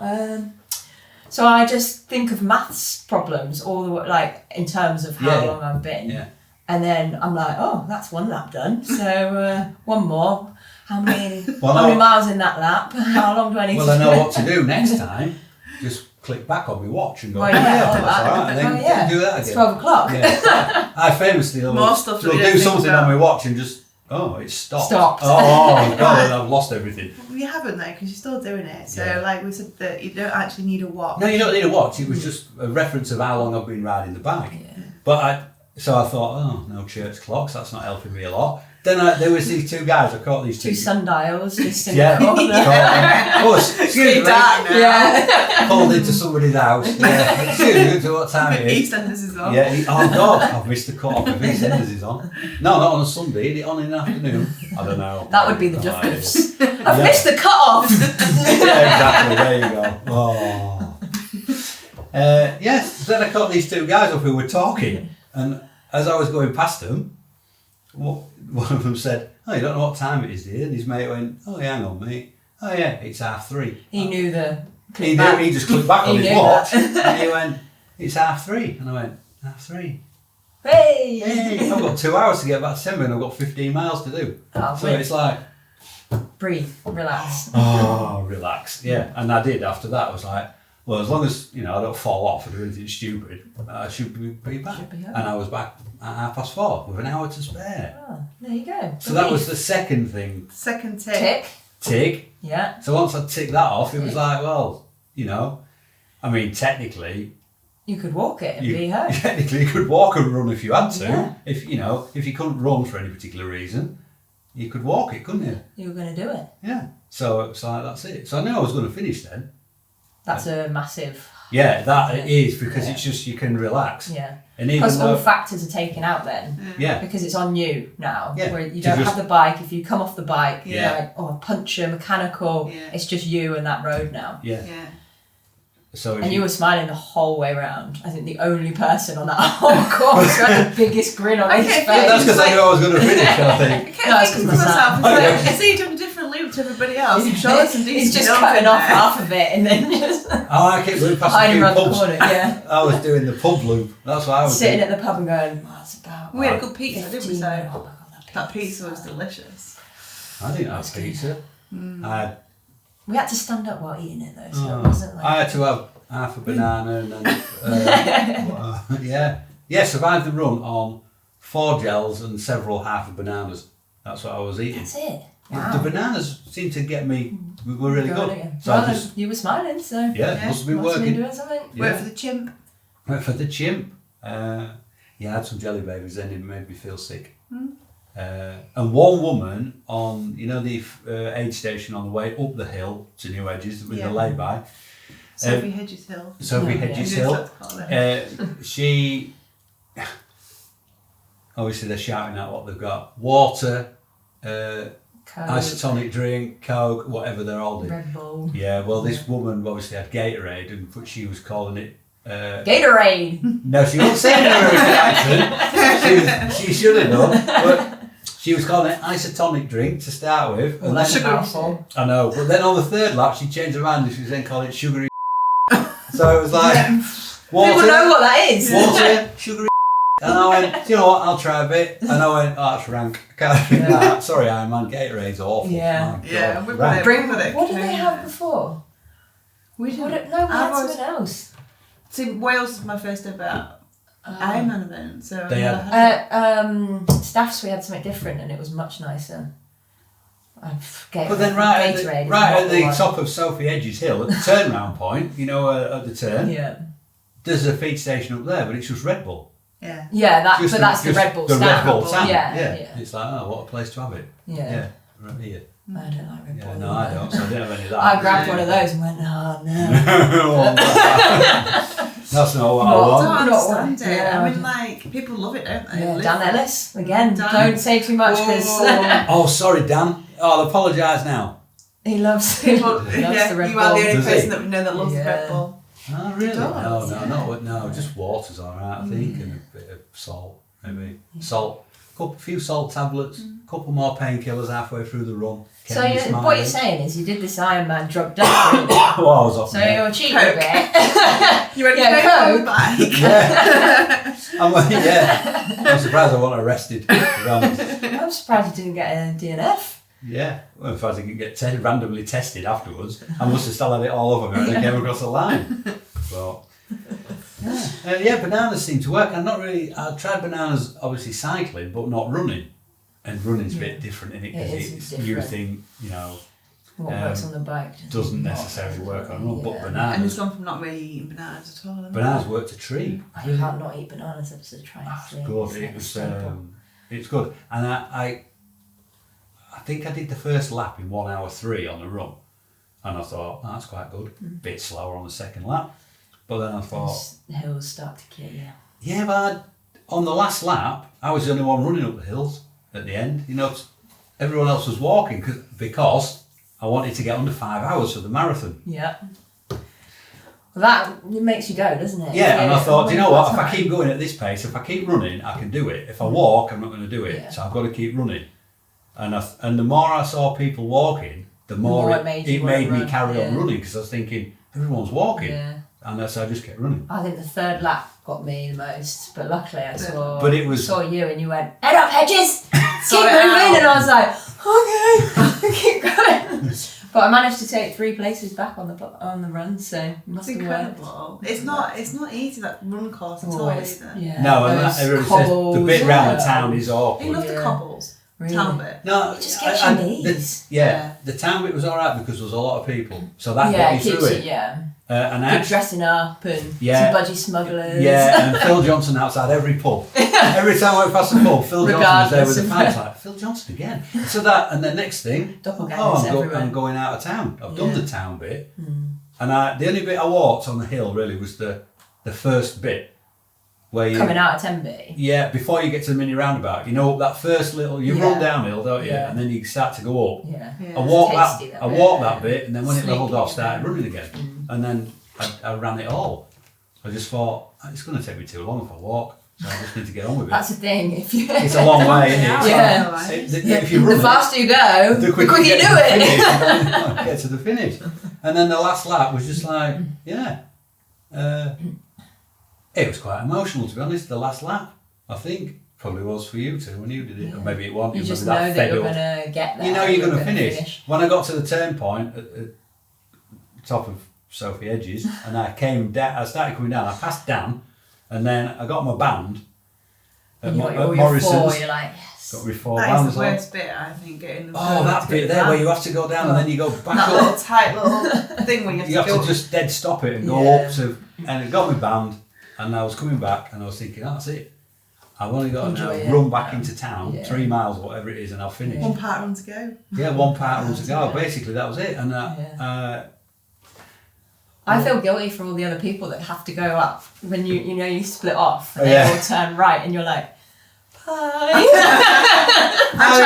C: So I just think of maths problems all the way, like in terms of how long I've been.
A: Yeah.
C: And then I'm like, that's one lap done. So one more. How many miles in that lap? How long do I need to do?
A: Well, I know what to do next time. Just click back on my watch and go,
C: Well, yeah,
A: that's all right. And then do that again.
C: It's 12 o'clock.
A: Yeah. I famously
B: More stuff that
A: will
B: we don't
A: do
B: think
A: something
B: about.
A: on my watch and just, it's stopped.
C: Stopped.
A: Oh, God, I've lost everything.
B: Well, you haven't though, because you're still doing it. So,
A: Yeah.
B: like we said, that you don't actually need a watch.
A: No, you don't need a watch. It was just a reference of how long I've been riding the bike.
C: Yeah.
A: But so I thought, no church clocks, that's not helping me a lot. Then there was these two guys, I caught these
C: 2 sundials just in
A: Yeah.
C: the
A: Oh, excuse me.
B: dark now.
C: Yeah.
A: Pulled into somebody's house. Yeah. Excuse me, what time it is?
B: EastEnders is on.
A: Yeah, oh God, I've missed the cut-off if EastEnders is on. No, not on a Sunday, is it on in the afternoon? I don't know.
C: That would be the
A: No idea.
C: difference. I've missed the cut-off.
A: Yeah, exactly, there you go. Oh. Yes, then I caught these two guys up who were talking, and as I was going past them, one of them said, you don't know what time it is, do you? And his mate went, yeah, hang on, mate. Oh yeah, it's 3:30.
C: He knew the
A: He just clicked back on
C: He
A: his
C: knew
A: watch,
C: that.
A: and he went, it's 3:30. And I went, 3:30?
C: Hey!
A: Hey, I've got 2 hours to get back to December and I've got 15 miles to do.
C: Oh,
A: So
C: wait.
A: it's like,
C: Breathe, relax.
A: relax. Yeah, and I did after that. I was like, well, as long as, I don't fall off or do anything stupid, I should be back.
C: Should be home.
A: And I was back at 4:30 with an hour to spare.
C: Oh, there you go.
A: So that was the second thing.
B: Second tip.
C: tick.
A: Tick.
C: Yeah.
A: So once I ticked that off, it was like, well, I mean, technically,
C: You could walk it and be home.
A: technically you could walk and run if you had to.
C: Yeah.
A: If you couldn't run for any particular reason, you could walk it, couldn't you?
C: You were going to do it.
A: Yeah. So it's like, that's it. So I knew I was going to finish then.
C: That's a massive.
A: Yeah, that it is because
C: Yeah.
A: it's just you can relax.
C: Yeah.
A: And even
C: Because all
A: though,
C: factors are taken out then.
A: yeah,
C: Because it's on you now.
A: Yeah.
C: Where you
A: To
C: don't
A: just-
C: have the bike. If you come off the bike,
A: Yeah.
C: you're like, a puncture, mechanical.
B: Yeah.
C: It's just you and that road now.
A: yeah.
B: Yeah.
A: So if
C: And you were smiling the whole way round. I think the only person on that whole course who had the biggest grin on his face.
B: Okay,
A: that's because I knew I was going to finish. I think.
B: I kept
C: No, it's
B: thinking
C: 'cause
B: to
C: of
B: myself,
A: that.
B: I see you doing a different loop to everybody else. I'm sure there's some decent
C: He's just
B: jump
C: cutting
B: in
C: off
B: there.
C: half of it and then just
A: I kept going past a
C: hiding
A: few
C: around the
A: pubs.
C: corner. Yeah.
A: I was doing the pub loop. That's what I was
C: Sitting
A: doing.
C: at the pub and going, it's about.
B: We had good pizza, didn't we?
C: 15.
B: So
C: Oh my God,
B: that pizza was delicious.
A: I didn't have
C: That's good.
A: pizza. I had,
C: We had to stand up while eating it though, so
A: oh,
C: it wasn't like.
A: I had to have half a banana and then survived the run on 4 gels and several half of bananas. That's what I was eating.
C: That's it.
A: The
C: Wow.
A: bananas seemed to get me. Were really
C: Good
A: good.
C: again.
A: So
C: Well,
A: I just
C: you were smiling, so
A: must have been
C: must have been
A: working.
C: doing something.
A: Yeah.
B: Wait for the chimp.
A: Went for the chimp. Yeah, I had some jelly babies, then it made me feel sick. And one woman on, the aid station on the way up the hill to New Hedges with the lay-by.
B: Sophie Hedges Hill.
A: Sophie Hedges Hill. She, obviously they're shouting out what they've got. Water, isotonic drink, Coke, whatever they're holding.
C: Red Bull.
A: Yeah, well this woman obviously had Gatorade, but she was calling it...
C: Gatorade!
A: No, she wasn't saying it with an accent. She should have done, but she was calling it isotonic drink to start with.
C: Well, that's powerful.
A: I know, but then on the third lap she changed her mind and she was then calling it sugary. So it was like, water,
C: people know what that is.
A: Water, sugary. And I went, you know what, I'll try a bit. And I went, oh, that's rank. I can't drink that. Sorry, Ironman, Gatorade's awful.
B: Yeah.
A: Yeah,
B: we've
A: got
B: it.
C: What did they have before? We had something else.
B: See, Wales was my first ever Ironman event, so
A: they had
C: Staffs. We had something different, and it was much nicer.
A: But then right at the top of Sophie Hedges Hill, at the turnaround point, at the turn, there's a feed station up there, but it's just Red Bull.
B: Yeah.
C: Yeah, that's the Red Bull stand.
A: Red Bull stand.
C: Yeah.
A: It's like, oh, what a place to have it.
C: Yeah.
A: Right here.
C: I don't like Red Bull.
A: No, I don't. So I didn't have any of that.
C: I grabbed one of those and went, oh no.
A: That's not what I want.
B: I don't understand it.
C: Yeah.
B: I mean, like, people love it, don't they?
C: Yeah, Dan Ellis, again, don't say too much because
A: Oh, sorry, Dan. I'll apologise now.
C: he loves
B: People,
C: the Red Bull.
B: you are the only
A: Does
B: person
A: he?
B: that we know that loves the Red Bull.
A: Oh, really?
B: does,
A: No, just water's alright, I think, and a bit of salt, maybe. Salt, a few salt tablets, a couple more painkillers halfway through the run.
C: So what you're saying is you did this Ironman drugged up, really?
A: Well, I was off
C: So
A: there.
C: you're cheating a bit.
B: You went to
C: Coke.
B: bike.
A: Yeah. I'm surprised I wasn't arrested.
C: I'm surprised you didn't get a DNF.
A: Yeah, well, if I didn't get randomly tested afterwards, I must have still had it all over me when I came across the line. But bananas seem to work. I tried bananas, obviously cycling, but not running. And running's a bit different in it because it's using,
C: What works on the bike
A: doesn't necessarily work on run, but
B: And
A: bananas.
B: it's gone from not really eating bananas at all.
A: Bananas work to treat.
C: I can't not eat bananas. I was trying to
A: It's good. It's good, and I think I did the first lap in 1 hour 3 on the run, and I thought that's quite good. Bit slower on the second lap, but then I thought
C: the hills start to kill you.
A: Yeah, but on the last lap, I was the only one running up the hills at the end. Everyone else was walking because I wanted to get under 5 hours for the marathon.
C: Yeah. Well, that it makes you go, doesn't it?
A: Yeah, and I thought, you know what? If I keep going at this pace, if I keep running, I can do it. If I walk, I'm not going to do it.
C: Yeah.
A: So I've got to keep running. And the more I saw people walking, the more it made me carry on running because I was thinking everyone's walking, and so I just kept running.
C: I think the third lap got me the most, but luckily I saw.
A: But it was
C: saw you and you went, "Head up, Hedges! Keep moving!" And I was like, "Okay, keep going." But I managed to take 3 places back on the run, so it must have worked.
B: Incredible. It's not easy, that run course at all, either.
C: Yeah,
A: no, and everyone says the bit around the town is awful.
B: You love the cobbles.
C: Really?
B: Town bit.
A: No,
C: It just gets your knees.
A: The town bit was alright because there was a lot of people, so that got
C: Yeah,
A: you
C: it keeps
A: through
C: you,
A: it.
C: yeah.
A: And
C: Good dressing up and some budgie smugglers.
A: Yeah, and Phil Johnson outside every pub. Every time I went past the pub, Phil Johnson was there with the fans like, Phil Johnson again. So that, and the next thing, I'm going out of town. I've done the town bit. And the only bit I walked on the hill really was the first bit. Where you
C: coming out of Tenby.
A: Yeah, before you get to the mini roundabout, that first little, you run downhill, don't you?
C: Yeah.
A: And then you start to go up.
C: Yeah.
A: I walked that bit, and then when it leveled off, started running again. And then I ran it all. I just thought, it's going to take me too long if I walk, so I just need to get on with it.
C: That's the thing.
A: It's a long way, isn't it?
C: Yeah.
A: If you run
C: the faster you go, the quicker you do it.
A: Get to the finish. And then the last lap was just like, it was quite emotional, to be honest, the last lap, I think. Probably was for you too when you did it. Yeah. Or maybe it wasn't.
C: You just know that you're going to get there.
A: You know you're going to finish. When I got to the turn point at the top of Sophie Hedges, and I came down, I started coming down, I passed Dan, and then I got my band at Morrison's.
C: You're like, yes.
A: Got my 4
B: bands
A: on.
B: That is the worst bit, I think, getting the
A: that bit there where you have to go down and then you go back
B: that
A: up.
B: little tight little thing where you have
A: to just dead stop it and go up to, and it got my band, and I was coming back and I was thinking, that's it. I've only got
C: Enjoy
A: to
C: it.
A: run back into town,
C: Yeah.
A: 3 miles, whatever it is, and I'll finish.
B: One part run to go.
A: Yeah, one part run to go.
C: Yeah.
A: Basically, that was it. And
C: I feel guilty for all the other people that have to go up when you split off and
A: Oh,
C: they
A: yeah.
C: all turn right and you're like, bye.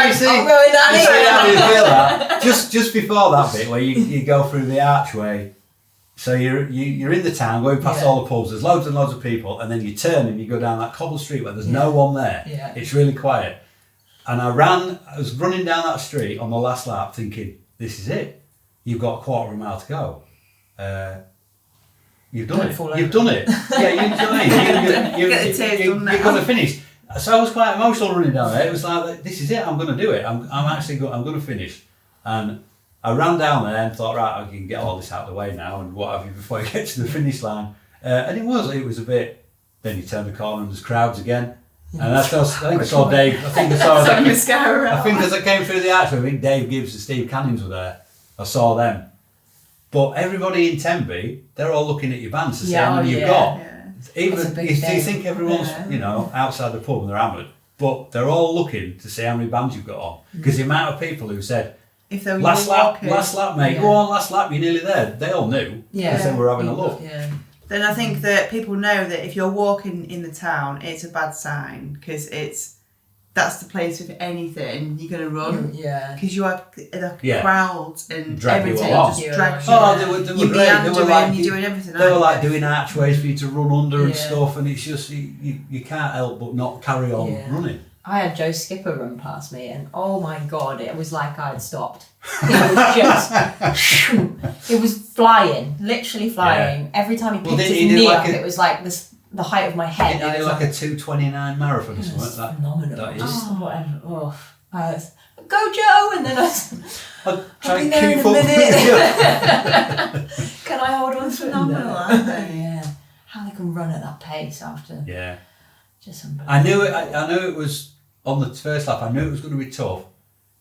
A: you see,
C: I'm going that
A: you see
C: way.
A: how you feel that? Just before that bit where you go through the archway, so you're in the town going past
C: Yeah.
A: all the pubs, there's loads and loads of people, and then you turn and you go down that cobble street where there's no one there.
C: Yeah.
A: It's really quiet. And I was running down that street on the last lap thinking, this is it. You've got a quarter of a mile to go. You've done
C: Don't
A: it.
C: fall
A: You've
C: over.
A: done it. Yeah, you've done it.
B: Get the tears done now.
A: You're going to finish. So I was quite emotional running down there. It was like, this is it. I'm going to do it. I'm going to finish. And I ran down there and thought, right, I can get all this out of the way now and what have you before I get to the finish line. And it was a bit. Then you turn the corner and there's crowds again. And I think I saw Dave. I think I saw.
B: Some mascara.
A: I think as I came through the archway, I think Dave Gibbs and Steve Cannings were there. I saw them. But everybody in Tenby, they're all looking at your bands to see how many you've got.
B: Yeah.
A: Even
C: It's a big
A: you
C: thing.
A: think everyone's outside the pub and they're hammered, but they're all looking to see how many bands you've got on. Because the amount of people who said,
B: If they were
A: last lap, mate,
C: Yeah.
A: go on, last lap, you're nearly there. They all knew.
C: Yeah.
A: Because they were having a look.
C: Yeah.
B: Then I think that people know that if you're walking in the town, it's a bad sign because that's the place with anything you're going to run.
C: Yeah.
B: Because you have the
A: Yeah.
B: crowds and
A: Drag you
B: everything
A: along.
B: just drags you.
A: Oh, they were great. They were
B: meandering,
A: like,
B: you're doing everything.
A: They were
B: aren't
A: like
B: you?
A: doing archways for you to run under and
C: Yeah.
A: stuff, and it's just, you can't help but not carry on
C: Yeah.
A: running.
C: I had Joe Skipper run past me and oh my god, it was like I'd stopped. It was just, it was flying, literally flying. Every time he picked
A: didn't
C: his
A: he do
C: knee
A: like
C: up, it was like the height of my head.
A: Didn't
C: I
A: you do
C: was
A: like a 2:29 marathon or
C: it
A: something
C: was
A: like that?
C: phenomenal.
A: That is.
C: Just whatever. Oh, I was, go Joe, and then
A: I'll try
C: I'll be
A: and
C: there in
A: keep
C: a
A: up.
C: minute. Can I hold on to it?
B: Phenomenal, aren't they?
C: Yeah. How they can run at that pace after
A: Yeah.
C: just unbelievable.
A: I knew it. I knew it was on the first lap. I knew it was going to be tough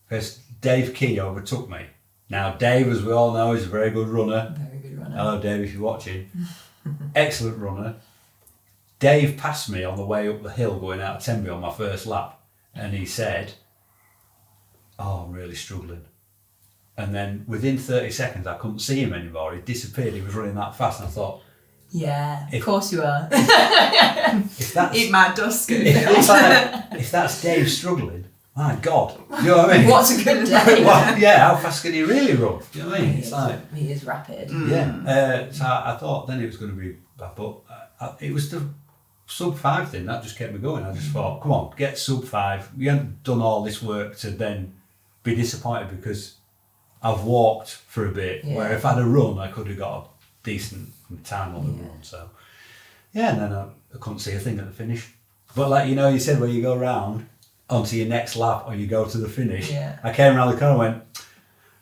A: because Dave Key overtook me. Now Dave, as we all know, is a very good runner.
C: Very good runner.
A: Hello, Dave, if you're watching. Excellent runner. Dave passed me on the way up the hill going out of Tenby on my first lap, and he said, "Oh, I'm really struggling." And then within 30 seconds, I couldn't see him anymore. He disappeared. He was running that fast, and I thought,
C: Yeah,
A: If-
C: of course you are.
A: if that's
B: Eat my dust.
A: if that's Dave struggling, my God, you know what I mean?
C: What's a good day?
A: Well, yeah, how fast can he really run? You know what I mean? It's like,
C: He is rapid.
A: yeah. So I thought then it was going to be, but it was the sub 5 thing that just kept me going. I just thought, come on, get sub 5. We haven't done all this work to then be disappointed because I've walked for a bit.
C: Yeah.
A: Where if I'd have run, I could have got a decent time on the run. So yeah, and then I couldn't see a thing at the finish. But like you said, where you go round onto your next lap or you go to the finish.
C: Yeah.
A: I came around the corner and went,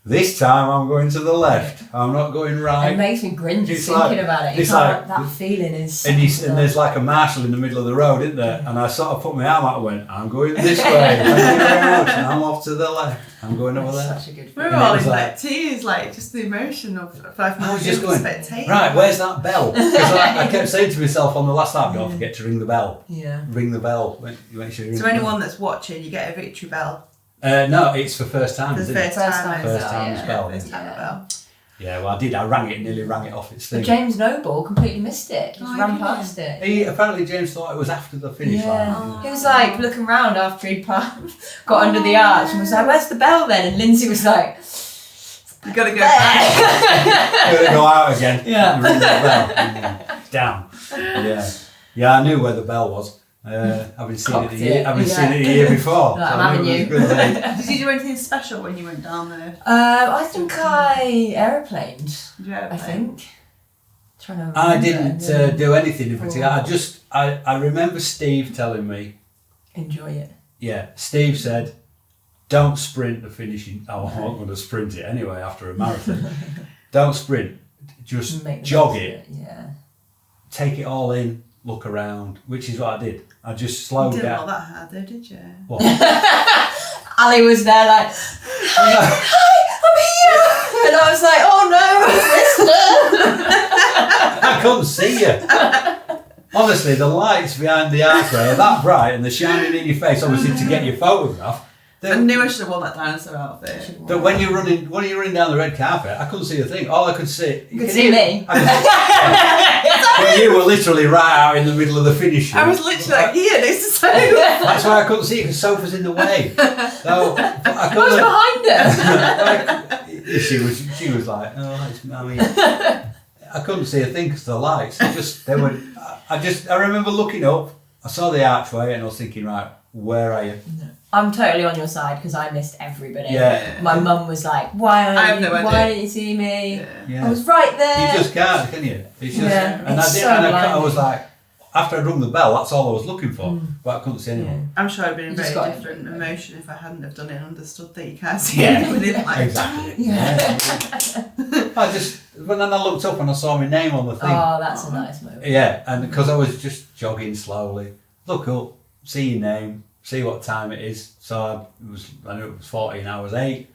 A: this time I'm going to the left. I'm not going right.
C: It makes me grin just
A: It's
C: thinking
A: like-
C: about it. You
A: it's
C: can't,
A: like-
C: that feeling is.
A: And there's like a marshal in the middle of the road, isn't there? And I sort of put my arm out and went, I'm going this way. Thank you very much. And I'm off to the left. I'm going over there.
C: Such a good
B: We
C: feeling.
B: were
A: And it
B: all
A: was
B: in
A: like-
B: like tears, like just the emotion of 5
A: I
B: minutes.
A: was just going,
B: spectating.
A: right, where's that bell? Because I kept saying to myself on the last lap, don't forget to ring the bell.
C: Yeah.
A: Ring the bell. Make sure you ring
B: So
A: the bell.
B: anyone that's watching, you get a victory bell.
A: No, it's for first time,
B: For the
A: isn't it?
B: first
C: First
B: time.
C: time.
A: First time
C: Yeah.
A: as well.
B: First time bell.
A: Yeah, well, I did. I rang it, nearly rang it off its thing.
C: But James Noble completely missed it. Just
B: Oh,
C: ran
B: did he?
C: past it.
A: Apparently James thought it was after the finish
C: Yeah.
A: line.
C: He was like looking round after he'd got under the arch and was like, where's the bell then? And Lindsay was like,
B: You gotta go back.
A: Gonna go out again.
C: Yeah.
A: Ring the bell. Damn. Yeah, I knew where the bell was. Having seen
C: Clocked
A: it the
C: it.
A: year before.
C: Like,
A: So
C: I'm
A: I knew
C: having
A: it was
C: you.
A: a good day.
B: Did you do anything special when you went down there?
C: I think I aeroplaned.
B: Did you ever
C: I
B: play?
C: think. Trying to
A: I
C: remember.
A: didn't do anything in particular. I remember Steve telling me,
C: Enjoy it.
A: yeah, Steve said, don't sprint the finishing. Oh, I'm not going to sprint it anyway after a marathon. Don't sprint. Just
C: Make the
A: jog
C: most of
A: it.
C: Yeah.
A: Take it all in, look around, which is what I did. I just
B: You
A: slowed
B: didn't
A: down.
B: look that hard though, did you?
A: What?
C: Ali was there like, hi, I'm here. And I was like, oh no, mister.
A: I couldn't see you. Honestly, the lights behind the archway are that bright and they're shining in your face, obviously, to get your photograph.
B: I knew I should have worn that dinosaur outfit.
A: But when you're running down the red carpet, I couldn't see a thing. All I could see...
C: You could see me.
A: Well, you were literally right out in the middle of the finish.
B: I was literally like, here, this is so...
A: That's why I couldn't see it, because Sophie's in the way. So I
C: Who's behind her?
A: she was like, oh, it's mommy. I couldn't see a thing because the lights, I remember looking up, I saw the archway and I was thinking, right, where are you?
C: I'm totally on your side because I missed everybody.
A: Yeah.
C: My mum was like, why didn't you see me?
A: Yeah.
C: I was right there.
A: You just can't, can you? It's just, and
C: it's
A: I was like, after I rung the bell, that's all I was looking for, but I couldn't see anyone.
B: I'm sure I'd been in a very different emotion if I hadn't have done it and understood that you can't see anyone in life.
A: Exactly. But then I looked up and I saw my name on the thing.
C: Oh, that's a nice moment.
A: Yeah, and because I was just jogging slowly, look up, see your name, see what time it is. So I knew it was 14 hours 8.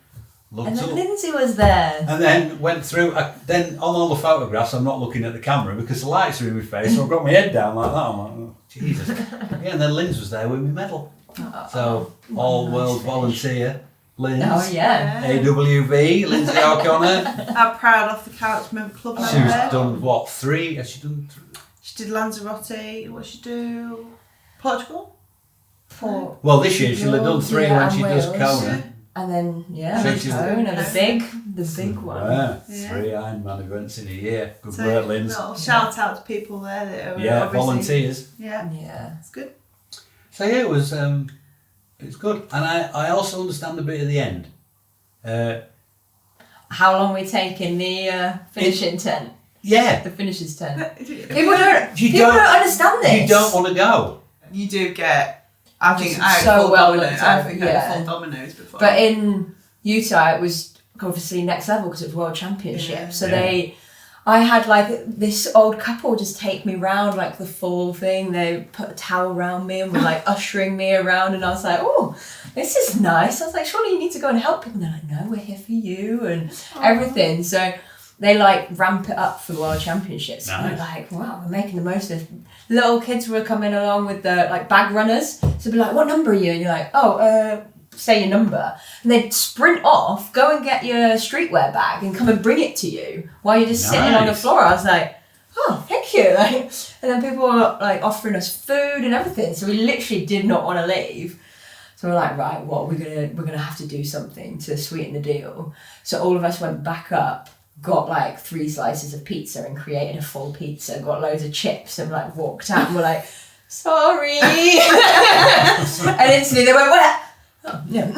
A: Looked
C: and then
A: up.
C: Lindsay was there.
A: And then went through, then on all the photographs I'm not looking at the camera because the lights are in my face, so I've got my head down like that. I'm like, oh, Jesus. Yeah, and then Linz was there with my medal. So, all world volunteer, Linz.
C: Oh, yeah.
A: AWV, Lindsay O'Connor.
B: Our proud off the couch club member.
A: She's done what, 3? Has she done 3?
B: She did Lanzarote. What did she do? Portugal?
A: Well, this year she'll have done 3 when she does Kona.
C: And then,
A: Kona,
C: the big one.
A: Yeah, 3 Ironman events in a year. Good work, Linz.
B: Shout out to people there that are
A: volunteers.
B: Yeah, it's good.
A: So yeah, it was good, and I also understand a bit at the end.
C: How long we take in the finishing tent?
A: Yeah,
C: the finishers tent. People don't understand this.
A: You don't want to go.
B: You do get. I think I had full dominoes before.
C: But in Utah, it was obviously next level because it was World Championships. So I had like this old couple just take me round like the full thing. They put a towel around me and were like ushering me around, and I was like, oh, this is nice. I was like, surely you need to go and help people. And they're like, no, we're here for you and everything. So they like ramp it up for the World Championships. Nice. And we're like, wow, we're making the most of it. Little kids were coming along with the like bag runners. So be like, what number are you? And you're like, say your number. And they'd sprint off, go and get your streetwear bag and come and bring it to you while you're just sitting on the floor. I was like, oh, thank you. Like, and then people were like offering us food and everything. So we literally did not want to leave. So we're like, right, we're gonna have to do something to sweeten the deal. So all of us went back up, got like 3 slices of pizza and created a full pizza, got loads of chips and like walked out and we're like, sorry. And instantly they went, where? Oh, yeah.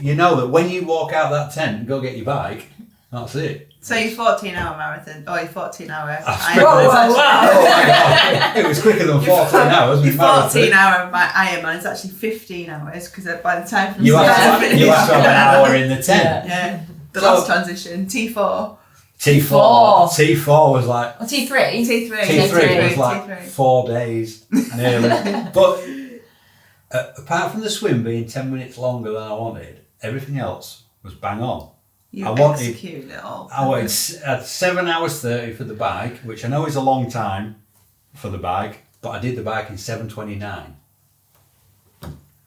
A: You know that when you walk out that tent and go get your bike, that's it.
B: So your 14-hour marathon, or your 14-hour
A: Ironman. It was quicker than 14 hours.
B: Your 14-hour Ironman is actually 15 hours because by the time
A: you have to have an hour in the tent.
B: Yeah. The last transition, T4.
A: T4 was like...
C: T3
A: was like 4 days, nearly. But apart from the swim being 10 minutes longer than I wanted, everything else was bang on. I wanted 7 hours 30 for the bike, which I know is a long time for the bike, but I did the bike in 7:29.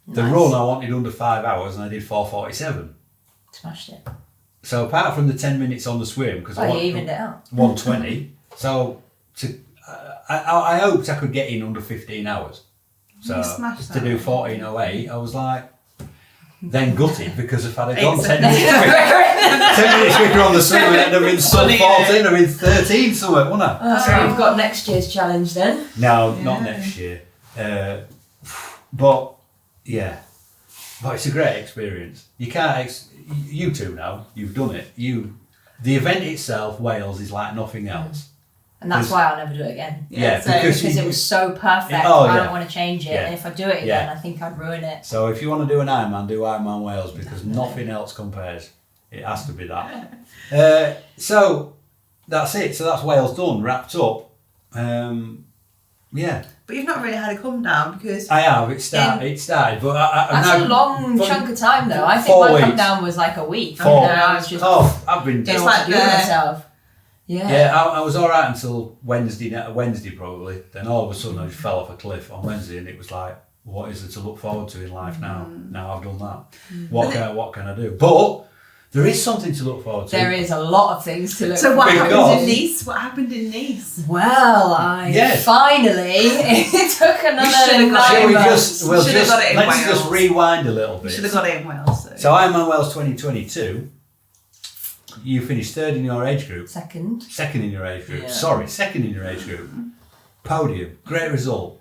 A: The run I wanted under 5 hours and I did 4:47.
C: Smashed it.
A: So apart from the 10 minutes on the swim, because I
C: evened it out.
A: 120. So I hoped I could get in under 15 hours. So to do 14:08, I was like, then gutted because if I'd have gone 10 minutes quicker on the swim, I'd have been sub 14, I'd have been 13 somewhere, wouldn't I?
C: So we've got next year's challenge then?
A: No, not next year. But it's a great experience. You can't, you two now, you've done it. The event itself, Wales, is like nothing else.
C: And that's why I'll never do it again.
A: Because
C: it was so perfect. I don't want to change it. And if I do it again, I think I'd ruin it.
A: So if you want to do an Ironman, do Ironman Wales because nothing else compares. It has to be that. So that's it. So that's Wales done, wrapped up.
B: But you've not really had a come down because...
A: I have. It started. But
C: that's a long chunk of time though. I think my come down was like a week.
A: 4
C: I was just...
A: I've been...
C: It's like myself.
A: Yeah, I was all right until Wednesday probably. Then all of a sudden I just fell off a cliff on Wednesday, and it was like, what is there to look forward to in life now? Now I've done that. What can I do? But there is something to look forward to.
C: There is a lot of things to look
B: So
C: forward
B: what
C: to.
B: happened in Nice? What happened in Nice?
C: Well, finally, it took another 9 months.
A: Let's just rewind a little bit.
B: Should have got it in Wales.
A: So Ironman Wales 2022, you finished third in your age group.
C: Second
A: in your age group.
C: Yeah.
A: Sorry, second in your age group. Podium, great result.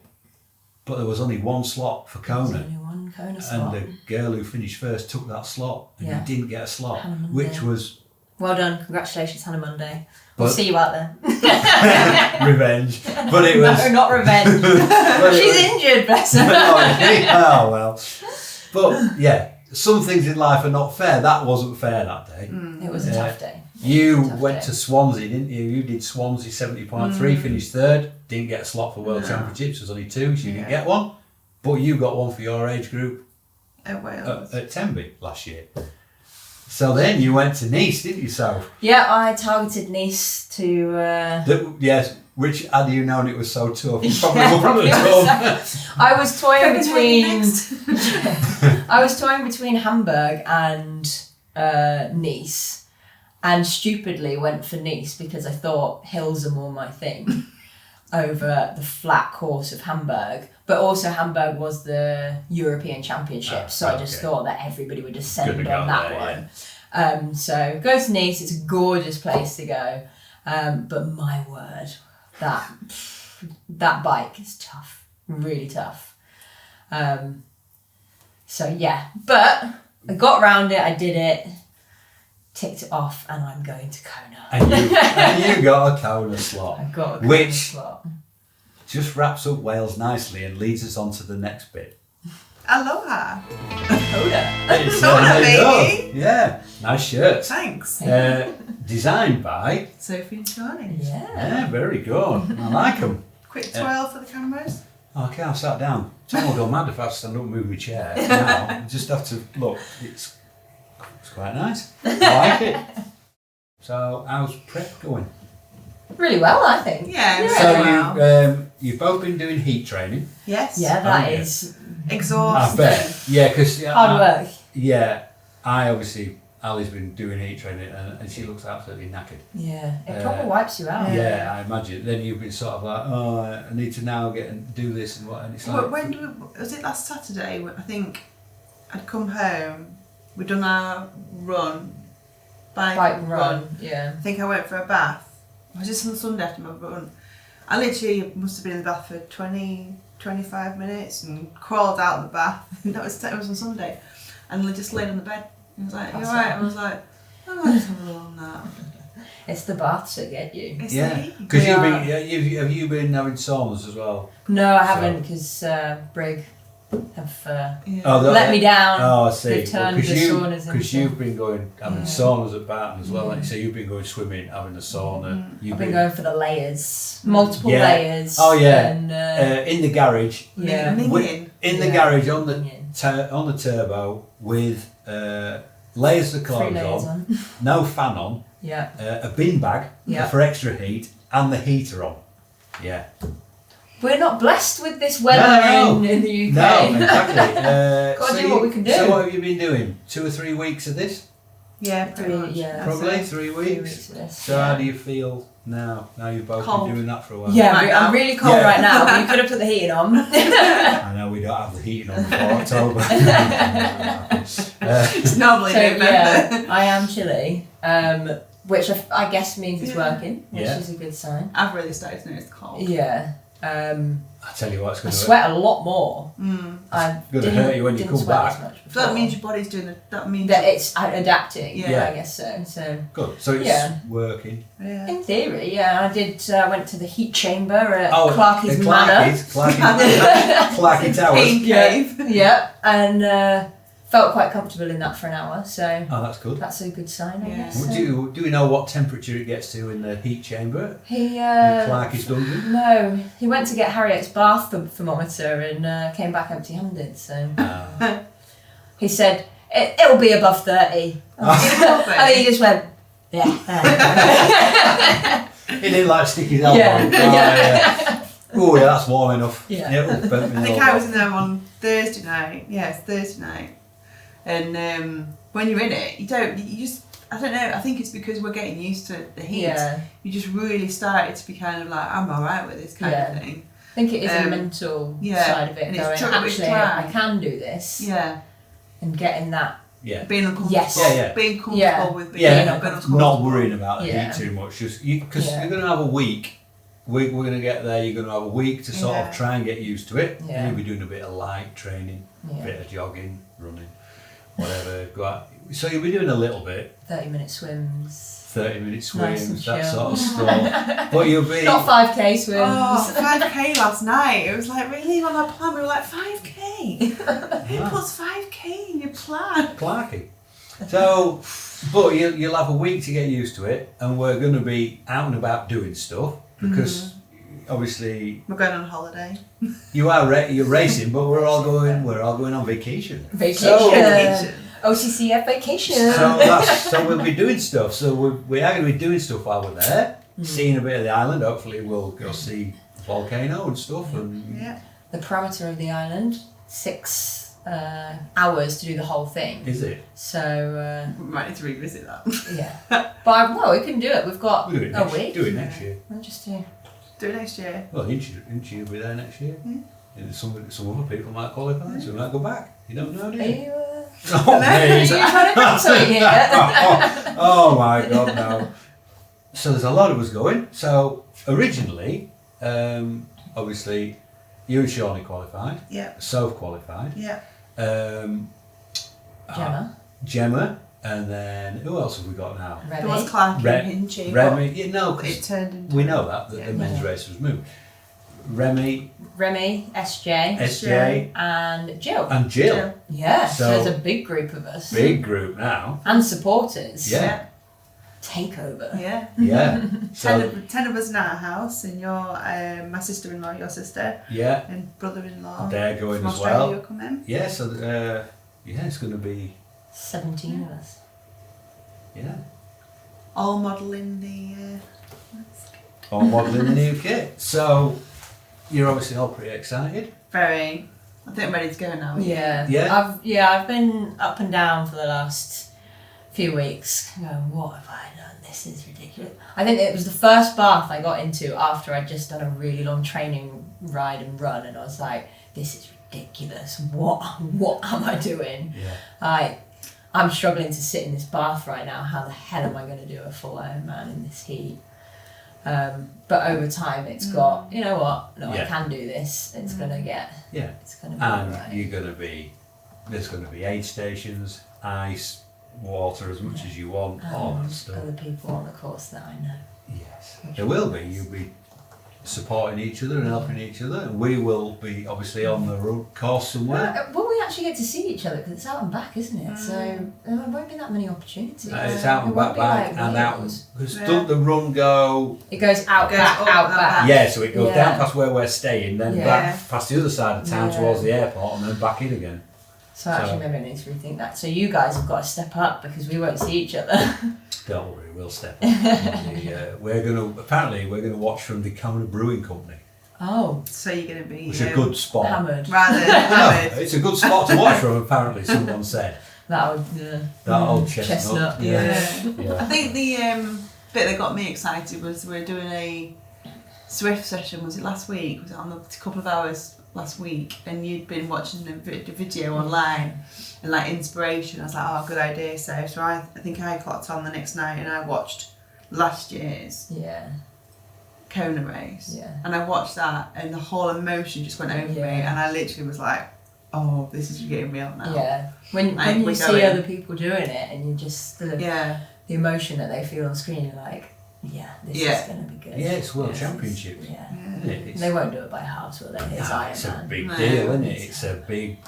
A: But there was only one slot for Kona.
C: Only one Kona slot.
A: And the girl who finished first took that slot, and you didn't get a slot,
C: Hannah
A: which
C: Monday.
A: was
C: Well done, congratulations, Hannah Monday. We'll
A: But-
C: see you out there.
A: revenge. But it was
C: No, not revenge. She's injured, bless her.
A: oh well. But yeah, some things in life are not fair. That wasn't fair that day.
C: It was a tough day.
A: You
C: Tough
A: went
C: day.
A: to Swansea, didn't you? You did Swansea 70.3, finished third. Didn't get a slot for World Championships. There's only 2, so you didn't get one. But you got one for your age group
B: At Wales.
A: at Tenby last year. So then you went to Nice, didn't you, Soph?
C: Yeah, I targeted Nice to...
A: Yes. Which, had you known it was so tough, you probably wouldn't have done.
C: I was toying between...
B: Next.
C: I was toying between Hamburg and Nice, and stupidly went for Nice because I thought hills are more my thing over the flat course of Hamburg. But also Hamburg was the European Championships, so I just thought that everybody would descend
A: Good to
C: on
A: go
C: that
A: there,
C: one. So go to Nice. It's a gorgeous place to go, but my word, that bike is tough, really tough. So yeah, but I got around it. I did it, ticked it off, and I'm going to Kona.
A: And you got a Kona slot.
C: I got a Kona
A: Which
C: slot.
A: just wraps up Wales nicely and leads us on to the next bit.
B: Aloha.
C: Kona.
A: It's,
B: Aloha,
A: there you go.
B: baby.
A: Yeah, nice shirt.
B: Thanks.
A: Designed by.
B: Sophie and Ali.
C: Yeah.
A: Yeah, very good. I like them.
B: Quick twirl for the cameras.
A: Okay, I've sat down. Someone will go mad if I stand up and move my chair. Now, I just have to look. It's quite nice. I like it. So, how's prep going?
C: Really well, I think.
B: Yeah,
C: Yeah.
A: So
B: wow.
A: you've both been doing heat training.
B: Yes.
C: Yeah, that
A: Oh, yeah.
C: is
A: I
B: Exhausting.
A: bet. Yeah, because
C: hard work.
A: Yeah, I obviously Ali's been doing heat training and she looks absolutely knackered.
C: Yeah, it probably wipes you out.
A: Yeah, I imagine. Then you've been sort of like, oh, I need to now get and do this and what, and it's like.
B: Was it last Saturday? I think I'd come home. We'd done our run, bike run.
C: Yeah.
B: I think I went for a bath. I was just on Sunday after my run. I literally must have been in the bath for 20, 25 minutes and crawled out of the bath. That was on Sunday. And I just laid on the bed. And I was like, you
C: That's
B: alright?
C: it.
B: And I was like, oh, I just have a little nap.
C: It's the baths that get you.
B: It's
A: Yeah,
B: the heat.
A: because
C: Yeah.
A: have you been having saunas as well?
C: No, I haven't, because Brig have
B: Yeah.
C: let me down.
A: Oh, I see.
C: They've turned the saunas
A: Because
C: into-
A: you've been going having saunas at Barton as well. Like, so you've been going swimming, having a sauna. You've
C: I've been going for the layers, multiple
A: Yeah.
C: layers.
A: Oh, yeah.
C: And,
A: in the garage.
C: yeah.
B: Minging.
A: In the
C: Yeah.
A: garage on the
C: Minging.
A: on the turbo with layers of
C: 3
A: clothes
C: layers
A: on,
C: on.
A: no fan on,
C: Yeah.
A: a bin bag
C: Yeah.
A: for extra heat, and the heater on. Yeah.
C: We're not blessed with this weather
A: No.
C: in the UK.
A: No, exactly.
C: Gotta do what we can do.
A: So what have you been doing? 2 or 3 weeks of this?
B: Yeah, pretty much.
C: Yeah.
B: That's
A: Probably
B: it.
A: 3
C: 3
A: weeks.
C: weeks of this.
A: So how do you feel now? Now you've both
B: Cold.
A: been doing that for a while.
C: Yeah,
B: Right
C: I'm
B: now.
C: really cold
A: Yeah.
C: right now, but you could have put the heating on.
A: I know we don't have the heating on before October.
B: It's normally
C: So
B: November.
C: yeah, I am chilly, which I guess means it's
B: Yeah.
C: working, which
A: Yeah.
C: is a good sign.
B: I've really started to notice the cold.
C: Yeah,
A: I tell you what, it's
C: I
A: going to
C: sweat a lot more. I
A: gonna
C: didn't-
A: hurt you when you
C: didn't
A: come
C: sweat
A: back.
C: as much
B: So
C: before.
B: that means your body's doing it. That means
C: that it's adapting.
B: Yeah.
C: I guess so. So
A: Good. So it's
C: Yeah.
A: working.
B: yeah.
C: in theory, yeah, I did. Went to the heat chamber at
A: Oh,
C: Clarkie's
A: the
C: Manor.
A: Clarkie Towers.
B: Pain cave.
C: Yeah, and felt quite comfortable in that for an hour. So
A: Oh, that's good.
C: that's a good sign, I
B: Yeah.
C: guess. So
A: Do we know what temperature it gets to in the heat chamber?
C: he
A: In Clarkie's dungeon?
C: no, he went to get Harriet's bath thermometer and came back empty-handed. So he said it'll be above 30.
B: It will be.
C: I think he just went, Yeah.
A: He didn't like stick his elbow in. Oh, yeah, that's warm enough.
C: Yeah.
B: I think I was in there on Thursday night. Yeah, it's Thursday night. And when you're in it, you just, I don't know, I think it's because we're getting used to the heat.
C: Yeah.
B: You just really started to be kind of like, I'm alright with this kind of thing.
C: I think it is a mental side of it,
B: and
C: going,
B: it's
C: actually, I can do this.
B: Yeah.
C: And getting that.
A: Yeah.
B: Being uncomfortable.
C: Yes.
B: Being comfortable with being uncomfortable.
A: Not worrying about the heat too much. Just because you're going to have a week. We're going to get there. You're going to have a week to sort of try and get used to it.
C: Yeah.
A: You'll be doing a bit of light training, a bit of jogging, running, whatever. Go out. So you'll be doing a little bit.
C: 30-minute swims.
A: 30-minute swims,
C: Nice
A: that
C: chill.
A: sort of stuff. But you'll be...
C: Not 5k swims.
B: Oh, 5k last night. It was like, really, on our plan, we were like, 5k? Who puts 5k in your plan?
A: Clarky. So, but you'll have a week to get used to it, and we're going to be out and about doing stuff, because obviously...
B: We're going on holiday.
A: You are you're racing, but we're all going on vacation.
C: Vacation. OCCF vacation.
A: So we'll be doing stuff. So we are going to be doing stuff while we're there, seeing a bit of the island. Hopefully we'll go see the volcano and stuff. And
C: the parameter of the island, 6 hours to do the whole thing.
A: Is it?
B: So we might need to revisit that.
C: Yeah, but we can do it. We've got
A: we'll do it
C: a week.
A: Do it next year.
C: We'll just
B: do it next year.
A: Well, Inchi will be there next year. And some other people might qualify, so we might go back. You don't know, do you?
C: Oh,
A: oh my God, no. So there's a lot of us going. So originally, obviously, you and Shawnee qualified.
B: Yeah.
A: Soph qualified.
B: Yeah.
A: Gemma. And then, who else have we got now?
C: Remy.
B: There was Clark and Hinchey.
A: Remy. Yeah, no, because
B: it turned into...
A: we know that the men's race was moved. Remy,
C: SJ, and Jill. Yeah, so there's a big group of us.
A: Big group now.
C: And supporters.
A: Yeah.
C: Takeover.
B: Yeah.
A: Yeah. So,
B: 10 of us in our house, and my sister-in-law, your sister.
A: Yeah.
B: And brother-in-law.
A: They're going
B: from
A: as
B: Australia
A: well.
B: Come in.
A: Yeah, so it's going to be
C: 17 of us.
A: Yeah.
B: All modelling the
A: new kit. So you're obviously all pretty excited.
B: Very. I think I'm ready to go now.
C: Yeah. I've been up and down for the last few weeks. Going, what have I done? This is ridiculous. I think it was the first bath I got into after I'd just done a really long training ride and run, and I was like, this is ridiculous. What am I doing?
A: Yeah.
C: I'm struggling to sit in this bath right now. How the hell am I going to do a full Ironman in this heat? But over time, it's got, you know what? No, I can do this. It's going to get.
A: Yeah.
C: It's going to be
A: and
C: right.
A: there's going to be aid stations, ice, water as much as you want, all that stuff.
C: Other people on the course that I know.
A: Yes, there will be. You'll be supporting each other and helping each other, and we will be obviously on the course somewhere.
C: Well, we actually get to see each other because it's out and back, isn't it? So there won't be that many opportunities.
A: It's out and back, and out. Because doesn't the run go?
C: It goes out, back, out, back.
A: Yeah, so it goes down past where we're staying, then back past the other side of town towards the airport, and then back in again.
C: So actually, maybe I need to rethink that. So you guys have got to step up because we won't see each other.
A: Don't worry, we'll step up. We're gonna watch from the Kona Brewing Company.
C: Oh,
B: so you're gonna be
A: it's a good spot.
C: Hammered.
B: Rather hammered.
A: It's a good spot to watch from. Apparently, someone said
C: that
A: old chestnut.
B: Yeah. I think the bit that got me excited was we're doing a Swift session. Was it last week? Was it on a couple of hours last week? And you'd been watching the video online and like inspiration. I was like, oh, good idea. So I think I clocked on the next night and I watched last year's Kona race.
C: Yeah.
B: And I watched that and the whole emotion just went over me, and I literally was like, oh, this is getting real now.
C: Yeah. When you see other people doing it and you just the emotion that they feel on screen, you're like, this is going to be good.
A: Yeah, it's World Championships.
C: They won't do it by halves, will they? It's Ironman.
A: It's a big deal, isn't it? It's a big,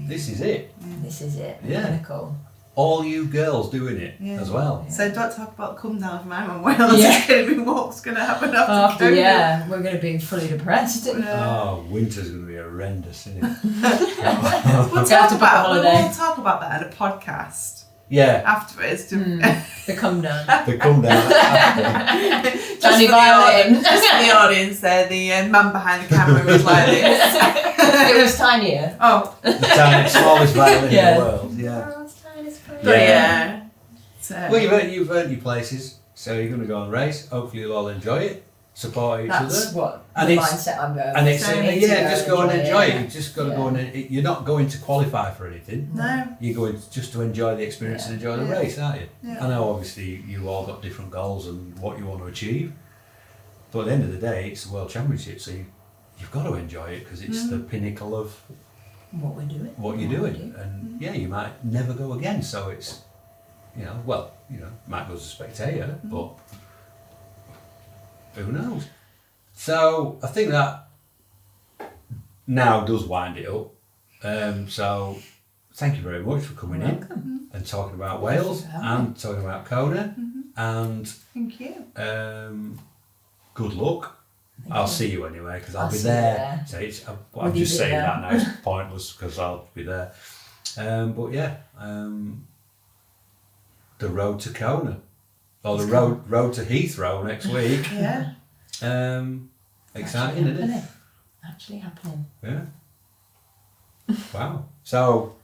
A: this is it.
C: This is it.
A: Yeah.
C: Pinnacle.
A: All you girls doing it as well.
B: So don't talk about come down from Ironman Wales. It's going to be what's going to happen after Kona.
C: Yeah, we're going to be fully depressed.
A: Oh, winter's going to be horrendous, isn't it?
B: We'll talk about that in a podcast.
A: Yeah.
B: Afterwards.
C: The come down.
A: The come down after.
C: Tiny violin.
B: Just for the audience there, the man behind the camera was like this.
C: It was tinier.
B: Oh.
A: The smallest violin
C: Yeah.
A: in the world. Yeah.
B: But yeah. So.
A: Well, you've earned your places, so you're going to go on a race. Hopefully, you'll all enjoy it, support each
C: That's
A: other.
C: what
A: And
C: the
A: it's-
C: mindset I'm going
A: And
C: with.
A: it's
C: So I need to
A: just go and enjoy it.
C: yeah.
A: You've just got to
C: Yeah.
A: go and you're not going to qualify for anything.
B: No.
A: You're going just to enjoy the experience and enjoy the race, aren't you?
B: Yeah.
A: I know obviously you all got different goals and what you want to achieve, but at the end of the day, it's the World Championship, so you've got to enjoy it because it's the pinnacle of
C: What we're doing.
A: what you're doing. And yeah, you might never go again, so it's might go as a spectator, but who knows? So I think that now does wind it up. So thank you very much for coming in and talking about Wales and talking about Kona. And
B: Thank you.
A: good luck. I'll see you anyway because I'll be
C: see you
A: there. So I'm just saying
C: there.
A: that now. It's pointless because I'll be there. But yeah, the road to Kona or the road to Heathrow next week.
B: Yeah.
A: Exciting, isn't it?
C: Actually happening.
A: Yeah. Wow. So